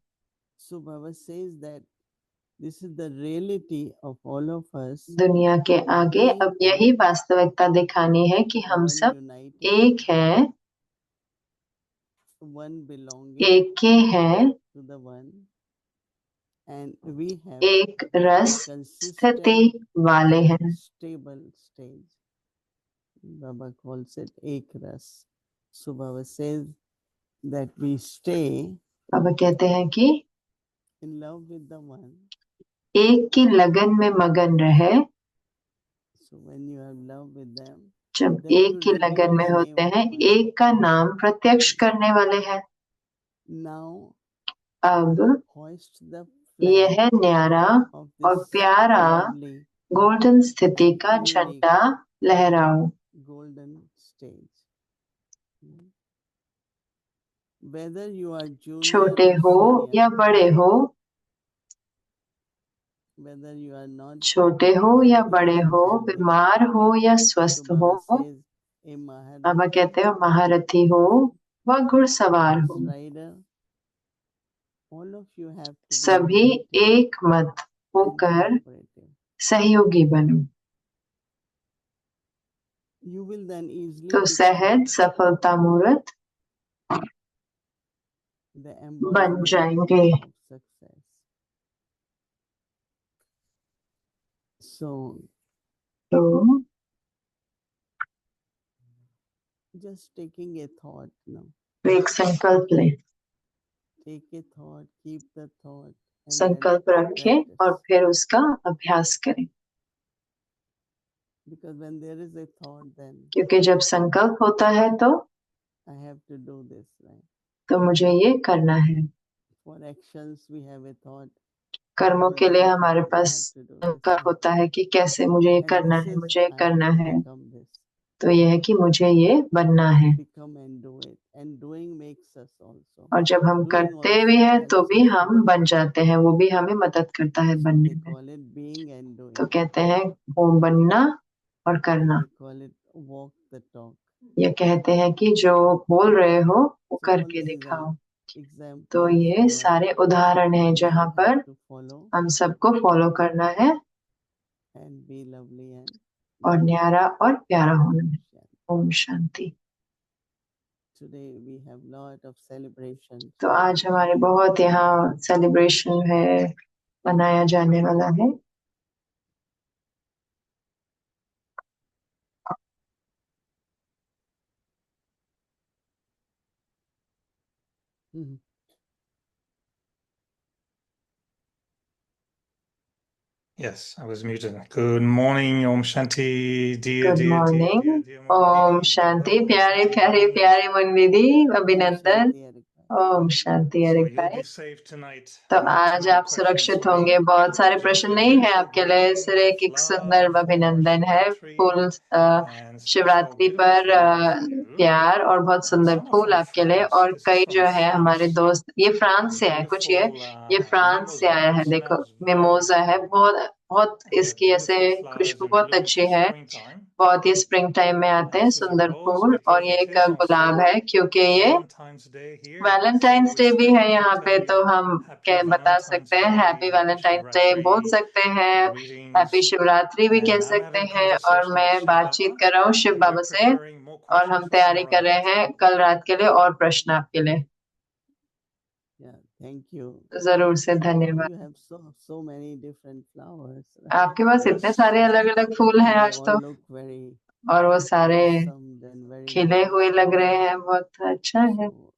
दुनिया के आगे अब यही वास्तविकता दिखानी है कि हम सब एक हैं, एक के हैं, एक रस स्थिति वाले हैं। Baba calls it ek ras. So Baba says that we stay बाबा कहते हैं कि in love with the one. एक की लगन में मगन रहे। So when you have love with them, जब एक की लगन में होते हैं, एक का नाम प्रत्यक्ष करने वाले हैं। now अब hoist the यह है न्यारा और प्यारा गोल्डन स्थिति का झंडा लहराओ। golden stage. Whether you are junior छोटे or हो senior, या बड़े हो, whether you are not छोटे हो या बड़े हो, बीमार हो या स्वस्थ हो, Baba says a बाबा कहते हो महारथी हो व घुड़सवार हो, rider, all of you have to be सभी united एक मत होकर and cooperative. सहयोगी बनो। You will then easily तो सहज become सफलता मूर्त the बन embodiment जाएंगे। of success. So तो just taking a thought, एक संकल्प ले, take a thought, keep the thought, and संकल्प then रखें practice. और फिर उसका अभ्यास करें। Because when there is a thought, then क्योंकि जब संकल्प होता है तो I have to do this, right? तो मुझे ये करना है। For actions, we have a thought. कर्मों For के लिए life, हमारे I pass have to do this, संकल्प right? होता है कि कैसे मुझे ये And करना this है, is मुझे ये I करना have to है। become this. तो ये है कि मुझे ये बनना है। Become and do it. And doing makes us also. और जब हम Doing करते also भी हैं तो helps भी us. हम बन जाते हैं, वो भी हमें मदद करता है So बनने they में। call it being and doing. तो कहते हैं वो बनना और करना। They call it walk the talk. ये कहते हैं कि जो बोल रहे हो वो So all करके these दिखाओ। are examples तो ये सारे उदाहरण हैं जहाँ we पर have to follow हम सबको फॉलो करना है and be lovely and और न्यारा और प्यारा होना है। Om Shanti. today we have lot of celebrations. तो आज हमारे बहुत यहाँ सेलिब्रेशन है, मनाया जाने वाला है। Mhm. Yes, I was muted. Good morning, Om Shanti, dear, Good dear, dear, morning. dear, dear Om Munididi. Shanti. Welcome, प्यारे Shanti प्यारे Mom. प्यारे मुन दीदी, अभिनंदन। शांति areca. Om Shanti So अरिक you'll भाई। be safe tonight. तो Not too आज many आप questions सुरक्षित for me. होंगे, बहुत सारे Just प्रश्न a नहीं है beautiful आपके लिए, greeting सिर्फ of एक सुंदर love for अभिनंदन है। Shivratri fool and special Shivratri beautiful पर flowers to you. प्यार और बहुत And सुंदर some are फूल from आपके लिए, France. और This is कई from जो है हमारे France. दोस्त, ये फ्रांस से है कुछ, ये फ्रांस से mimosa. आया है। It देखो smells very मिमोजा है, beautiful. बहुत बहुत And they have इसकी ऐसे beautiful flowers खुशबू in बहुत bloom अच्छी for है, springtime. बहुत ही स्प्रिंग टाइम में आते And हैं this is a सुंदर rose फूल, और because ये it एक is गुलाब also है क्योंकि ये Valentine's Day here. Valentine's So we day भी still है यहाँ can पे, tell तो you हम Happy क्या बता Valentine's सकते हैं, Day, happy Happy Valentine's day बोल Shivratri, सकते हैं, हैप्पी greetings. शिवरात्रि भी कह And I'm सकते having हैं। और conversation with मैं Shiv बातचीत Baba, कर रहा हूँ शिव and we're बाबा से, preparing more और questions हम for तैयारी tomorrow कर रहे night. हैं कल रात के लिए और प्रश्न आपके लिए। Yeah, thank you. जरूर से So धन्यवाद। you have so many different flowers. आपके पास इतने Yes. सारे अलग अलग फूल हैं They आज तो, all look very और वो सारे awesome and very खिले हुए nice. लग रहे हैं, बहुत अच्छा है। So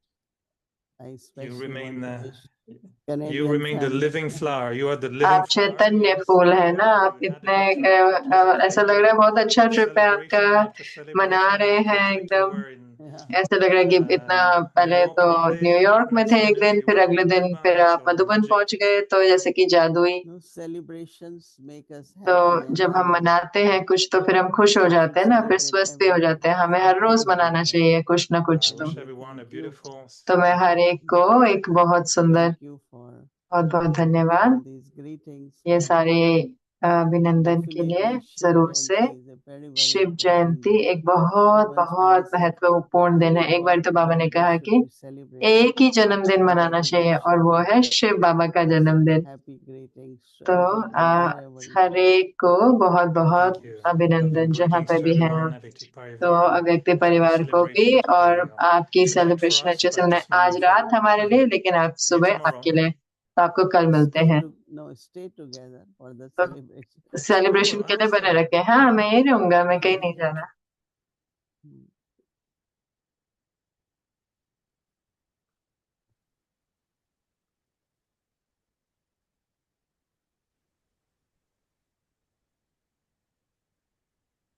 I You especially remain want to wish you Canadian remain the family. living flower. You are the living आप flower. चैतन्य फूल है ना, आप You had इतने a good trip. It was a ऐसा great लग रहा है बहुत अच्छा ट्रिप है आपका, celebration. After मना celebration, रहे you हैं quickly एकदम। were in Yeah. ऐसा लग रहा है कि इतना New पहले York तो one day. न्यूयॉर्क में Next थे एक minute दिन, you फिर were अगले in दिन फिर Mumbai. आप So मधुबन magic. पहुंच गए, तो जैसे कि जादुई। No, celebrations make us तो happy and जब हम then मनाते हैं कुछ तो फिर हम खुश हो we जाते should हैं ना, फिर celebrate स्वस्थ भी हो every day. जाते हैं। हमें So her rose thank you मनाना for चाहिए कुछ ना I कुछ तो। wish yeah, everyone a thank you. beautiful. तो मैं हर एक को एक बहुत सुंदर, Thank you for बहुत बहुत धन्यवाद all these greetings. ये And सारे अभिनंदन के लिए। definitely Shiv जरूर से Jayanti is a very, very Shiv important Jayanti day. एक बहुत Once Baba बहुत said महत्वपूर्ण दिन है। only एक बार one तो बाबा ने birthday कहा should कि be celebrated, एक ही जन्मदिन and मनाना that is चाहिए, of और Shiv वो Baba. है शिव बाबा का So जन्मदिन। happy greetings to तो everyone wherever you her are. एक को बहुत बहुत Thank you. अभिनंदन जहाँ Greetings पे to भी हैं everyone. आप। Avyakti तो Parivar. अव्यक्ति Happy परिवार को भी, celebration और today. आपकी Tonight for सेलिब्रेशन us, अच्छे से but मनाए। this morning आज for रात you. हमारे लिए, लेकिन आप See you सुबह tomorrow. आपके लिए। तो आपको कल मिलते हैं। Stay together for the तो celebration. सेलिब्रेशन के लिए बने रखे। हाँ, मैं यही रहूंगा, मैं कहीं नहीं जाना।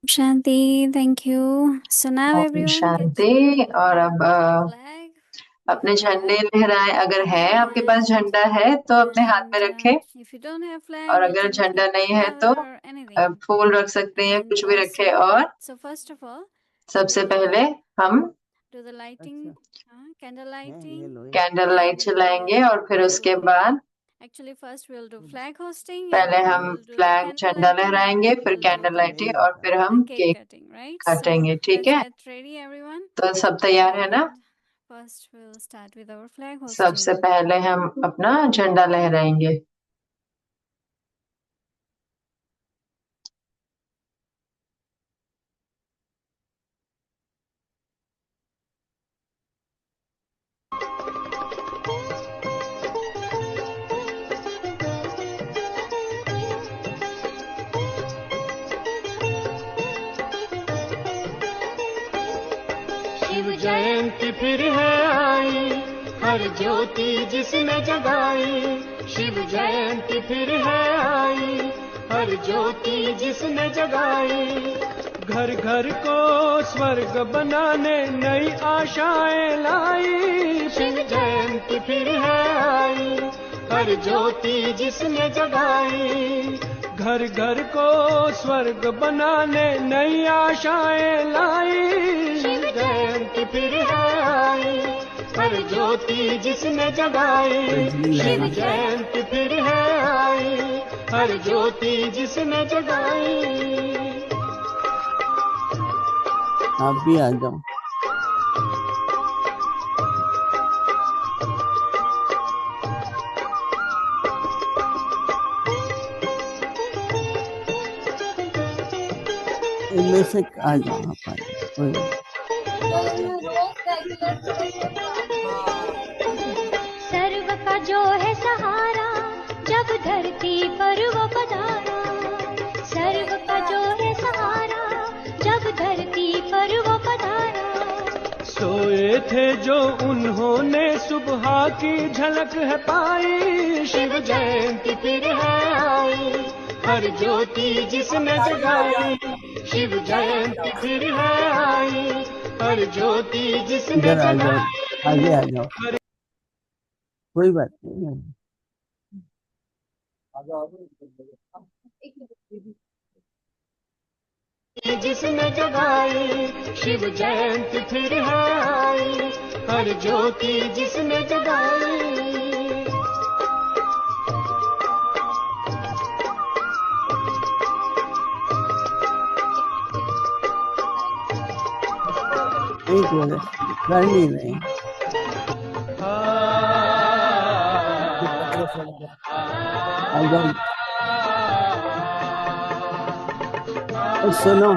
Shanti, thank you. So now Om everyone gets शांति। और अब flag. अपने झंडे लहराए। अगर है आपके पास झंडा है तो अपने हाथ में रखें, If you don't have flag, और you अगर can just झंडा keep नहीं है तो flower or anything. फूल रख सकते हैं, कुछ भी रखे। Also, और so first of all, सबसे पहले हम do the lighting, candle lighting. Candle light चलाएंगे, और फिर उसके बाद Actually, first we'll do flag hosting. and पहले then हम we'll do the flag candle झंडा lighting, लहराएंगे, and then फिर we'll do candle the lighting, और फिर हम cake केक cutting, right? काटेंगे। So ठीक let's है, get ready, everyone. तो सब तैयार है ना? First, we'll start with our flag hosting. सबसे पहले हम अपना झंडा लहराएंगे। शिव जयंती फिर है आई, हर ज्योति जिसने जगाई। शिव जयंती फिर है आई, हर ज्योति जिसने जगाई। घर घर को स्वर्ग बनाने नई आशाएं लाई। शिव जयंती फिर है आई, हर ज्योति जिसने जगाई। घर घर को स्वर्ग बनाने नई आशाएं लाई। शिव जयंती फिर है आई, हर ज्योति जिसने जगाई। शिव जयंती फिर है आई, हर ज्योति जिसने जगाई। आप भी आ जाओ। इनमें से आ जाओ आप, आ जाओ। सर्व का जो है सहारा, जब धरती पर वो पधारा। सर्व का जो है सहारा, जब धरती पर वो पधारा। सोए थे जो उन्होंने सुबह की झलक है पाई। शिव जयंती फिर है आई, हर ज्योति जिसने जगाई, शिव जयंती फिर है आई, हर ज्योति जिसने इधर आ जाओ, जगाई। आगे आ जाओ, कोई बात नहीं। जिसने जगाई, शिव जयंती फिर है आई, हर ज्योति जिसने जगाई। एक मिनट, कर नहीं रहे। आ जाओ, सुनो,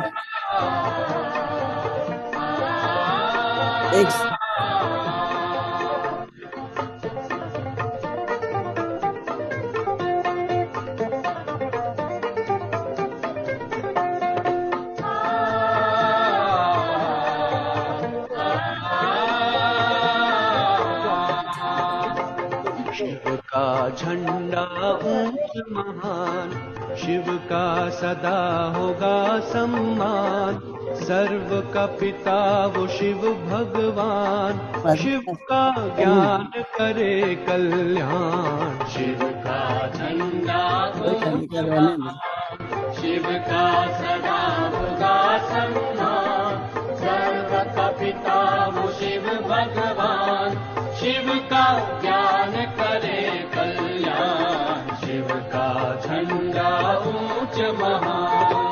एक शिव का झंडा ऊंच महान, शिव का सदा होगा सम्मान, सर्व का पिता वो शिव भगवान, शिव का ज्ञान करे कल्याण। शिव का झंडा ऊंच महान, शिव का सदा होगा सम्मान, सर्व का पिता वो शिव भगवान, शिव का ज्ञान करे कल्याण। शिव का झंडा ऊंच महान।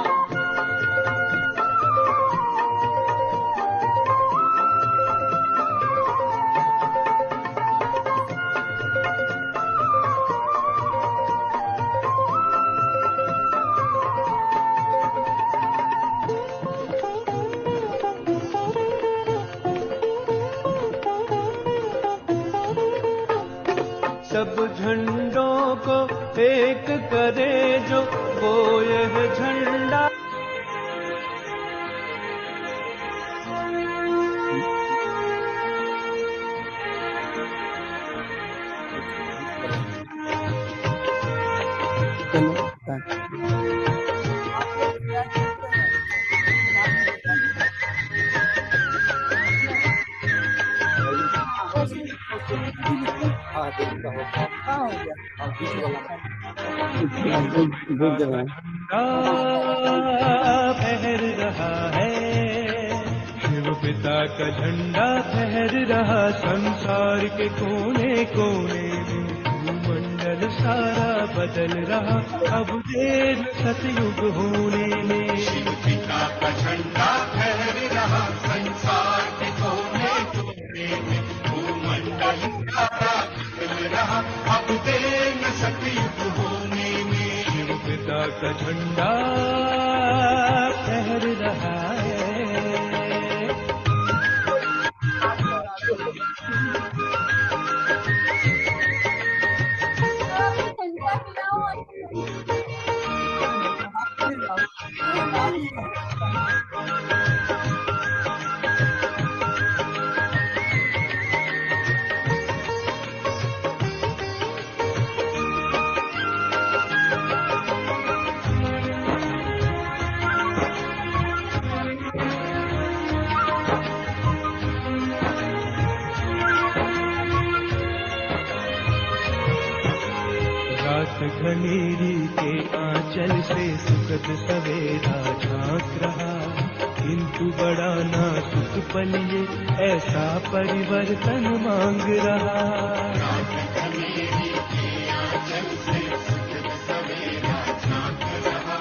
सब झंडों को एक करे जो, वो यह झंडा। फहर रहा है, शिव पिता का झंडा फहर रहा, संसार के कोने कोने में भूमंडल सारा बदल रहा, अब देर सतयुग होने में। शिव पिता का झंडा फहर रहा, संसार के कोने कोने में भूमंडल सारा बदल रहा, अब देर सतयुग होने में। शिव पिता का झंडा फहर रहा है। घनेरी के आंचल से सुखद सवेरा झांक रहा, किंतु बड़ा नाजुक पल ये ऐसा परिवर्तन मांग रहा। घनेरी के आंचल से सुखद सवेरा झांक रहा,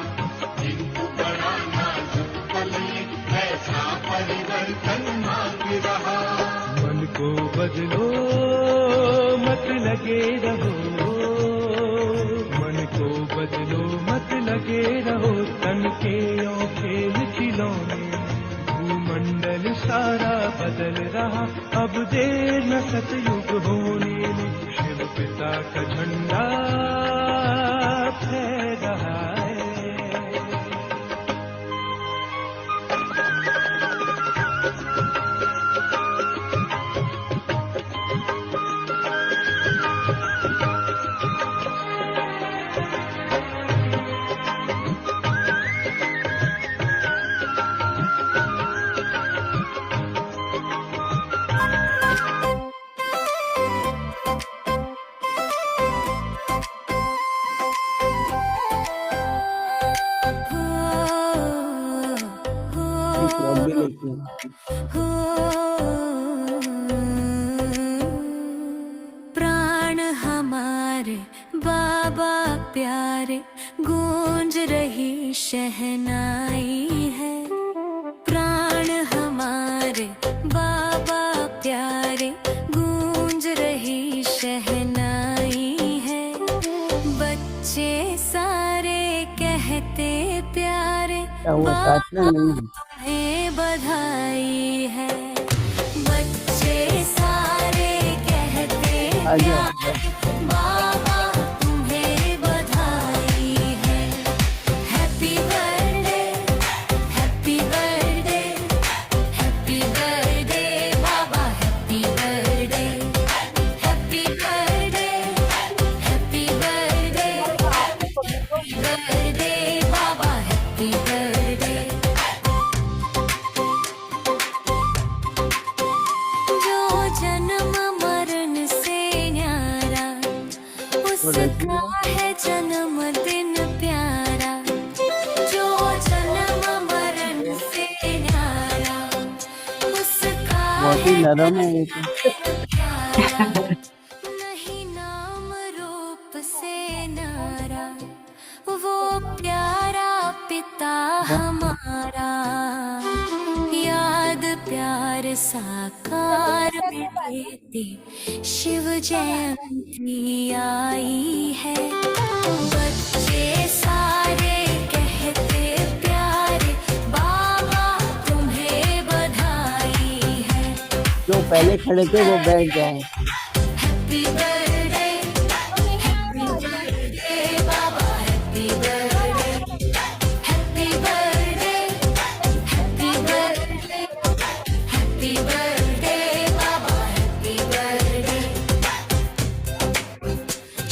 किंतु बड़ा नाजुक पल ये ऐसा परिवर्तन मांग रहा। मन को बदलो मत लगे रहो, को बदलो मत लगे रहो, तन के और खेल खिलौने, भूमंडल सारा बदल रहा, अब देर न सतयुग होने में। शिव पिता का झंडा फहर रहा है। श्लोक भी लिखी है। प्राण हमारे बाबा प्यारे, गूंज रही शहनाई है। प्राण हमारे बाबा प्यारे, गूंज रही शहनाई है। बच्चे सारे कहते प्यारे, बाबा तुम्हें बधाई है। बच्चे सारे कहते प्यारे, बाबा तुम्हें बधाई है। Happy birthday, happy birthday, happy birthday बाबा, happy birthday, happy birthday, happy birthday, happy birthday बाबा, हैप्पी बर्थडे। जो जन्म मरण से न्यारा, उसका है जन्मदिन प्यारा। जो जन्म मरण से न्यारा, उसका बहुत ही नरम है ये तो। प्यारा। नहीं नाम रूप से नारा, वो प्यारा पिता हमारा। याद प्यार साकार में लेती शिव जयंती आई है। बच्चे सारे कहते प्यारे, बाबा तुम्हें बधाई है। जो पहले खड़े थे वो बैठ गए। हैप्पी बर्थडे, हैप्पी बर्थडे बाबा, happy birthday, happy birthday, happy birthday, happy birthday बाबा, हैप्पी बर्थडे।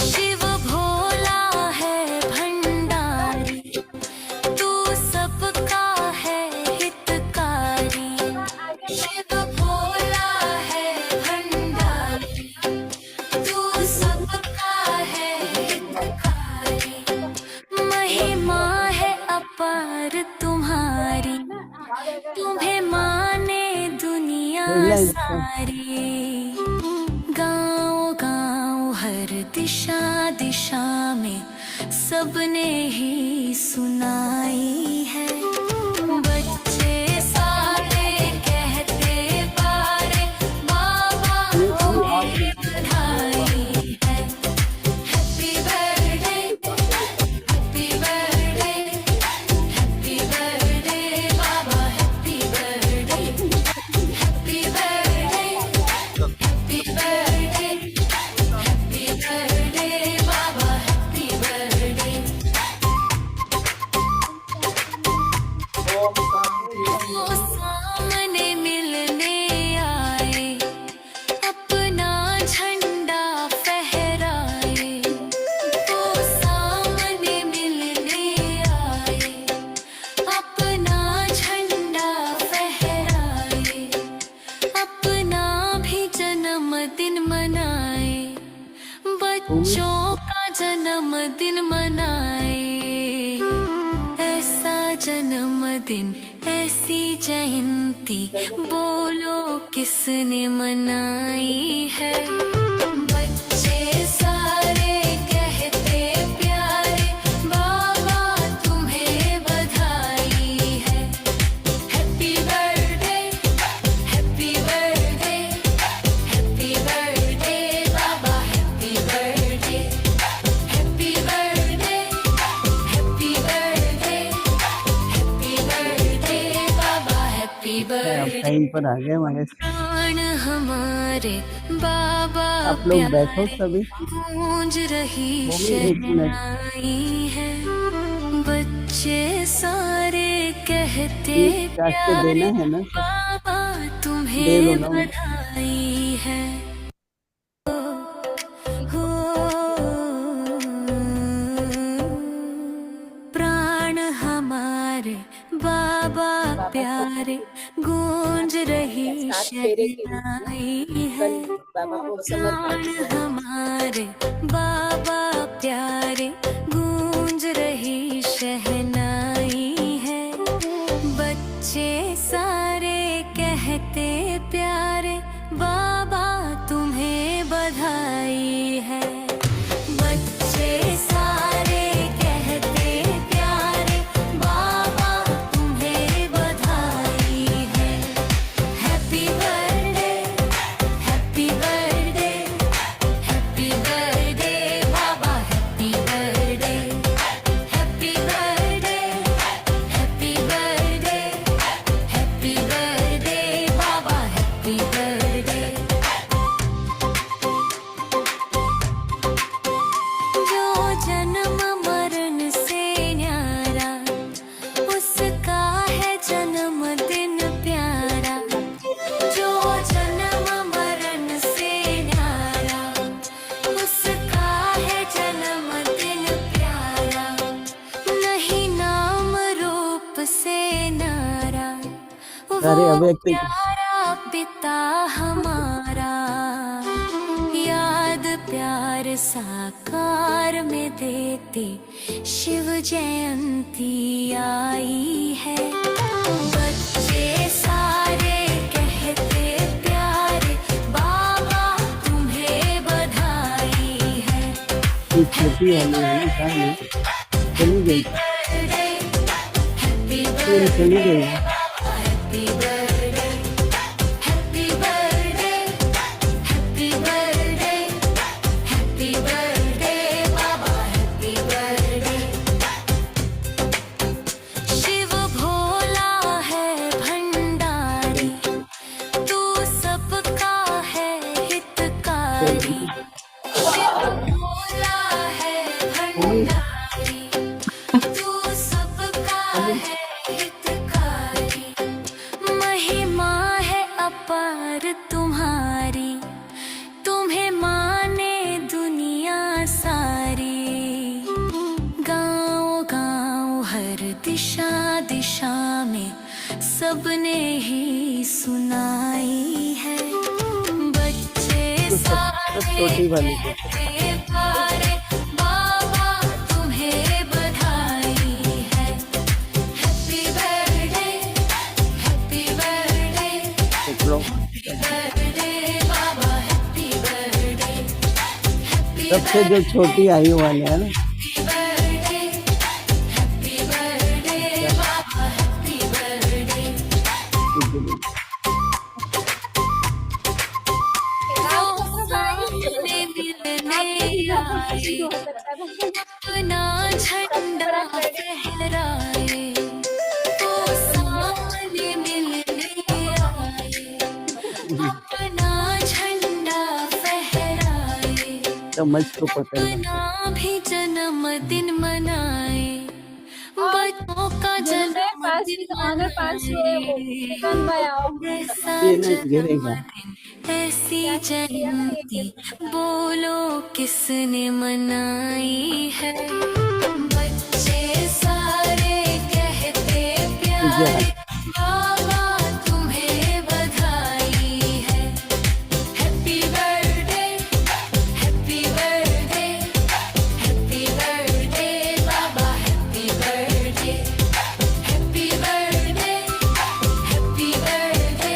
शिव भोला है भंडारी, तू सबका है हितकारी। शिव भोला है भंडारी, तू सबका है हितकारी। महिमा है अपार तुम्हारी, तुम्हें माने दुनिया सारी। गाँव गाँव हर दिशा दिशा में सबने ही सुनाई है। बच्चे सारे कहते प्यारे, बाबा तुम्हें बधाई है। Happy birthday, happy birthday, happy birthday बाबा, happy birthday, happy birthday, happy birthday, happy birthday बाबा, हैप्पी बर्थडे। वो सामने मिलने आए, अपना झंडा फहराए। वो सामने मिलने आए, अपना झंडा फहराए। अपना भी जन्मदिन मनाए, बच्चों का जन्मदिन मनाए। ऐसा जन्मदिन, ऐसी जयंती, बोलो किसने मनाई है। बच्चे सारे कहते प्यारे, बाबा तुम्हें बधाई है। Happy birthday, happy birthday, happy birthday बाबा, happy birthday, happy birthday, happy birthday, happy birthday बाबा, हैप्पी अब बर्थडे। टाइम पर आ गए हमारे। प्राण हमारे बाबा आप लोग बैठो प्यारे, सभी। गूंज रही वो भी एक मिनट। शहनाई है। बच्चे सारे कहते ये काट के प्यारे, देना है ना, बाबा दे लो तुम्हें ना। बधाई है। प्राण हमारे बाबा प्यारे, गूंज रही शहनाई है। प्राण हमारे बाबा प्यारे, गूंज रही शहनाई है। बच्चे सा सारे वो अव्यक्त प्यारा पिता हमारा, याद प्यार साकार में देते शिव जयंती आई है। बच्चे सारे कहते प्यारे बाबा तुम्हें बधाई है। छोटी वाली है चली गई, चली गई। Happy birthday, happy birthday, happy birthday, happy birthday बाबा, हैप्पी बर्थडे। शिव भोला है भंडारी, तू सबका है हितकारी। शिव भोला है भंडारी, तू सबका है हितकारी। महिमा है अपार तुम्हारी, तुम्हें माने दुनिया सारी। गाँव गाँव हर दिशा दिशा में सबने ही सुनाई है। बच्चे सारे छोटी वाली को। कहते प्यारे बाबा तुम्हें बधाई है। Happy birthday, happy birthday, happy birthday बाबा, हैप्पी बर्थडे, हैप्पी सबसे जो छोटी आयु वाले है ना, बर्थडे, हैप्पी बर्थडे बाबा, हैप्पी बर्थडे। अपना झंडा फहराए, तो सामने मिलने आए। अपना झंडा फहराए, समझ को पकड़ अपना भी जन्मदिन मनाए। बच्चों का जन्मदिन गिरेगा। ऐसी जयंती बोलो किसने मनाई है। बच्चे सारे कहते प्यारे बाबा तुम्हें बधाई है। Happy birthday, happy birthday, happy birthday बाबा, happy birthday, happy birthday, happy birthday,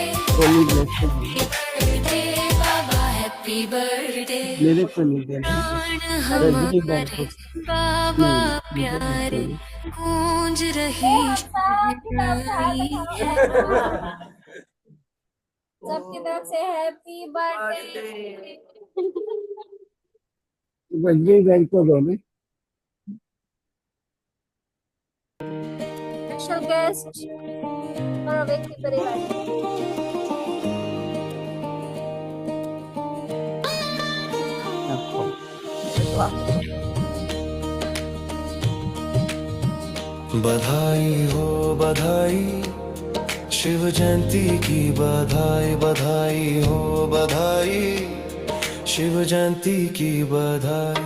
birthday बाबा, हैप्पी बर्थडे। मेरे को नहीं देना, रजनी बैठ को। बाबा प्यारे गूंज रही शहनाई है। सबकी तरफ से हैप्पी बर्थडे। रजनी बैठ को दो में। स्पेशल गेस्ट और व्यक्ति परिवार। बधाई हो बधाई, शिव जयंती की बधाई। बधाई हो बधाई, शिव जयंती की बधाई।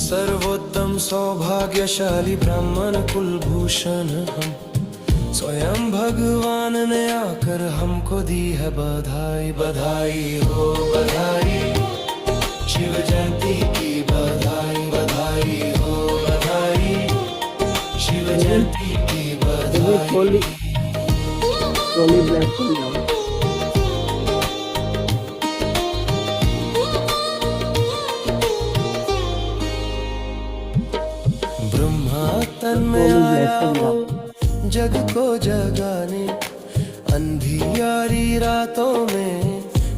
सर्वोत्तम सौभाग्यशाली ब्राह्मण कुलभूषण हम, स्वयं भगवान ने आकर हमको दी है बधाई। बधाई हो बधाई, शिव जयंती की बधाई। बधाई हो बधाई, शिव जयंती की बधाई। ब्रह्मा तन में आया हो जग को जगाने, अंधियारी रातों में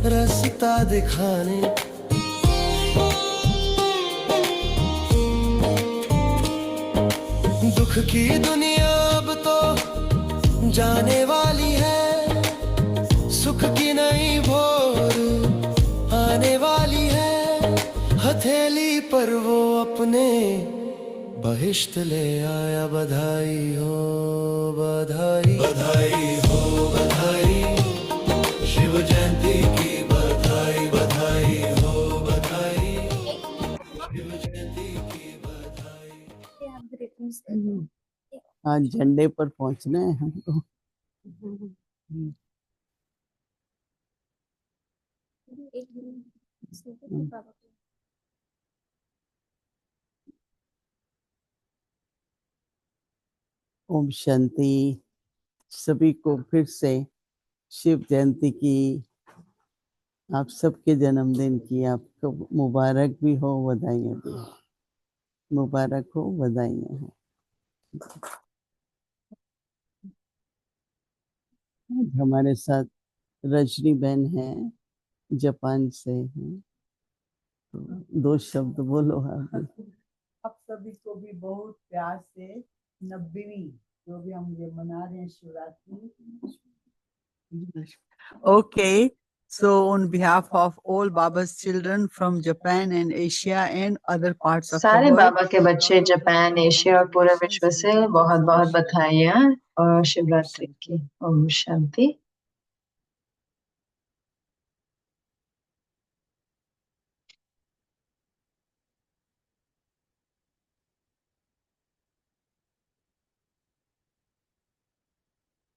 रास्ता दिखाने। दुख की दुनिया अब तो जाने वाली है, सुख की नई भोर आने वाली है। हथेली पर वो अपने बहिश्त ले आया। बधाई हो बधाई, बधाई हो बधाई, शिव जयंती की बधाई। बधाई हो बधाई, शिव जयंती की बधाई। हाँ, झंडे पर पहुंचना है हमको। ओम शांति। सभी को फिर से शिव जयंती की, आप सबके जन्मदिन की आपको मुबारक भी हो, बधाइयाँ भी हो। मुबारक हो, बधाइयाँ हो। हमारे साथ रजनी बहन है, जापान से हैं, तो 2 शब्द बोलो आप सभी को भी बहुत प्यार से 90वीं जो भी हम ये मना रहे हैं Shivratri. Okay, so on behalf of all Baba's children from Japan and Asia and other parts of the सारे world, बाबा के बच्चे जापान, एशिया और पूरे विश्व से बहुत बहुत बधाइयाँ और शिवरात्रि की। Om Shanti.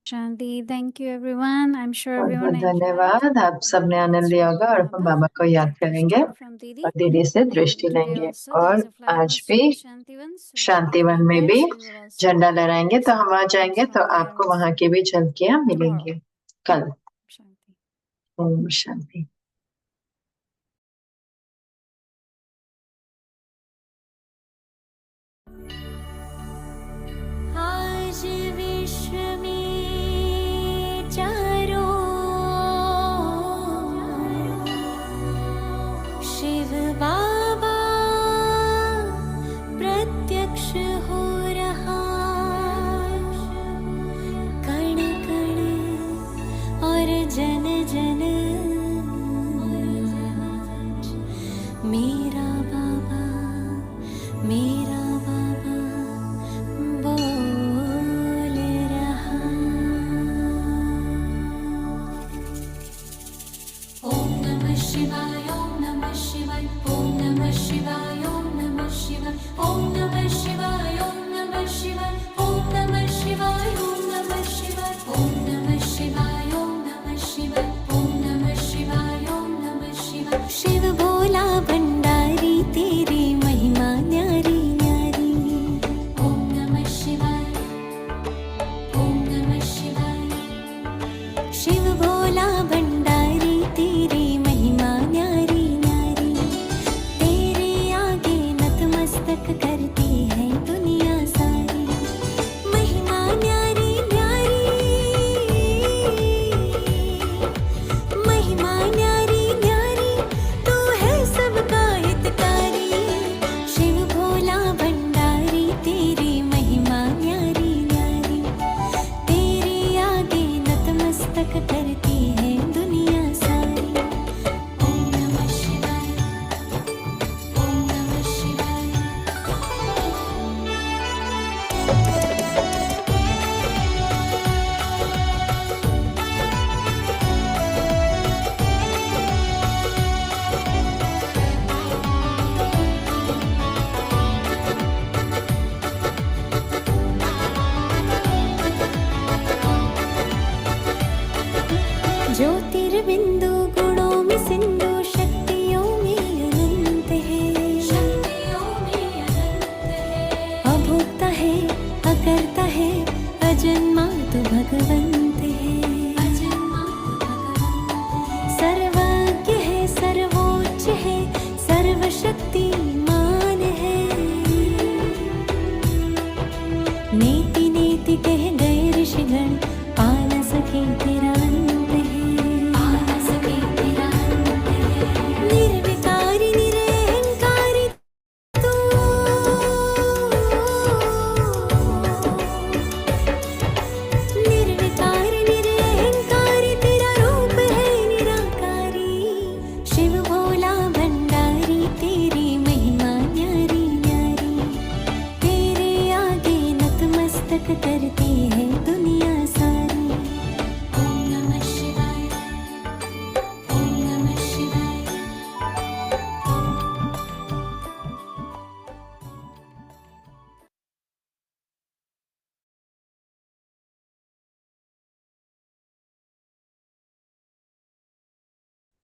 Shanti, thank you everyone. I'm sure बहुत everyone बहुत enjoyed. धन्यवाद। आप सबने आनंद लिया होगा और हम बाबा को याद करेंगे और दीदी से दृष्टि लेंगे। और आज भी शांतिवन में भी झंडा लहराएंगे, तो हम वहाँ जाएंगे तो आपको वहाँ की भी झलकियाँ मिलेंगी कल। ओम शांति। आज विश्व में चारों शिव बाबा प्रत्यक्ष हो रहा, कण कण और जन जन मेरा बाबा, मेरा बाबा बोल रहा। ओम नमः शिवाय, ओम नमः शिवाय, ओम नमः शिवाय, ओम नमः शिवाय, ओम नमः शिवाय, ओम नमः शिवाय, ओम नमः शिवाय, ओम नमः शिवाय, ओम नमः शिवाय, ओम नमः शिवाय, ओम नमः शिवाय, ओम नमः शिवाय। शिव भोला भंडारी तेरी महिमा न्यारी न्यारी। ओम नमः शिवाय, ओम नमः शिवाय। शिव भोला भंडारी तेरी महिमा न्यारी न्यारी। तेरे आगे नतमस्तक करती है दुनिया सारी। महिमा न्यारी न्यारी, महिमा न्यारी न्यारी, तू है सबका हितकारी। शिव भोला भंडारी तेरी महिमा न्यारी न्यारी। तेरे आगे नतमस्तक करती है दुनिया सारी। ओम नमः शिवाय, ओम नमः शिवाय। ज्योतिर्बिंदु गुणों में सिंधु, शक्तियों में अनंत है, शक्तियों में अनंत है। अभोक्ता है, अकर्ता है, अजन्मा तू भगवंत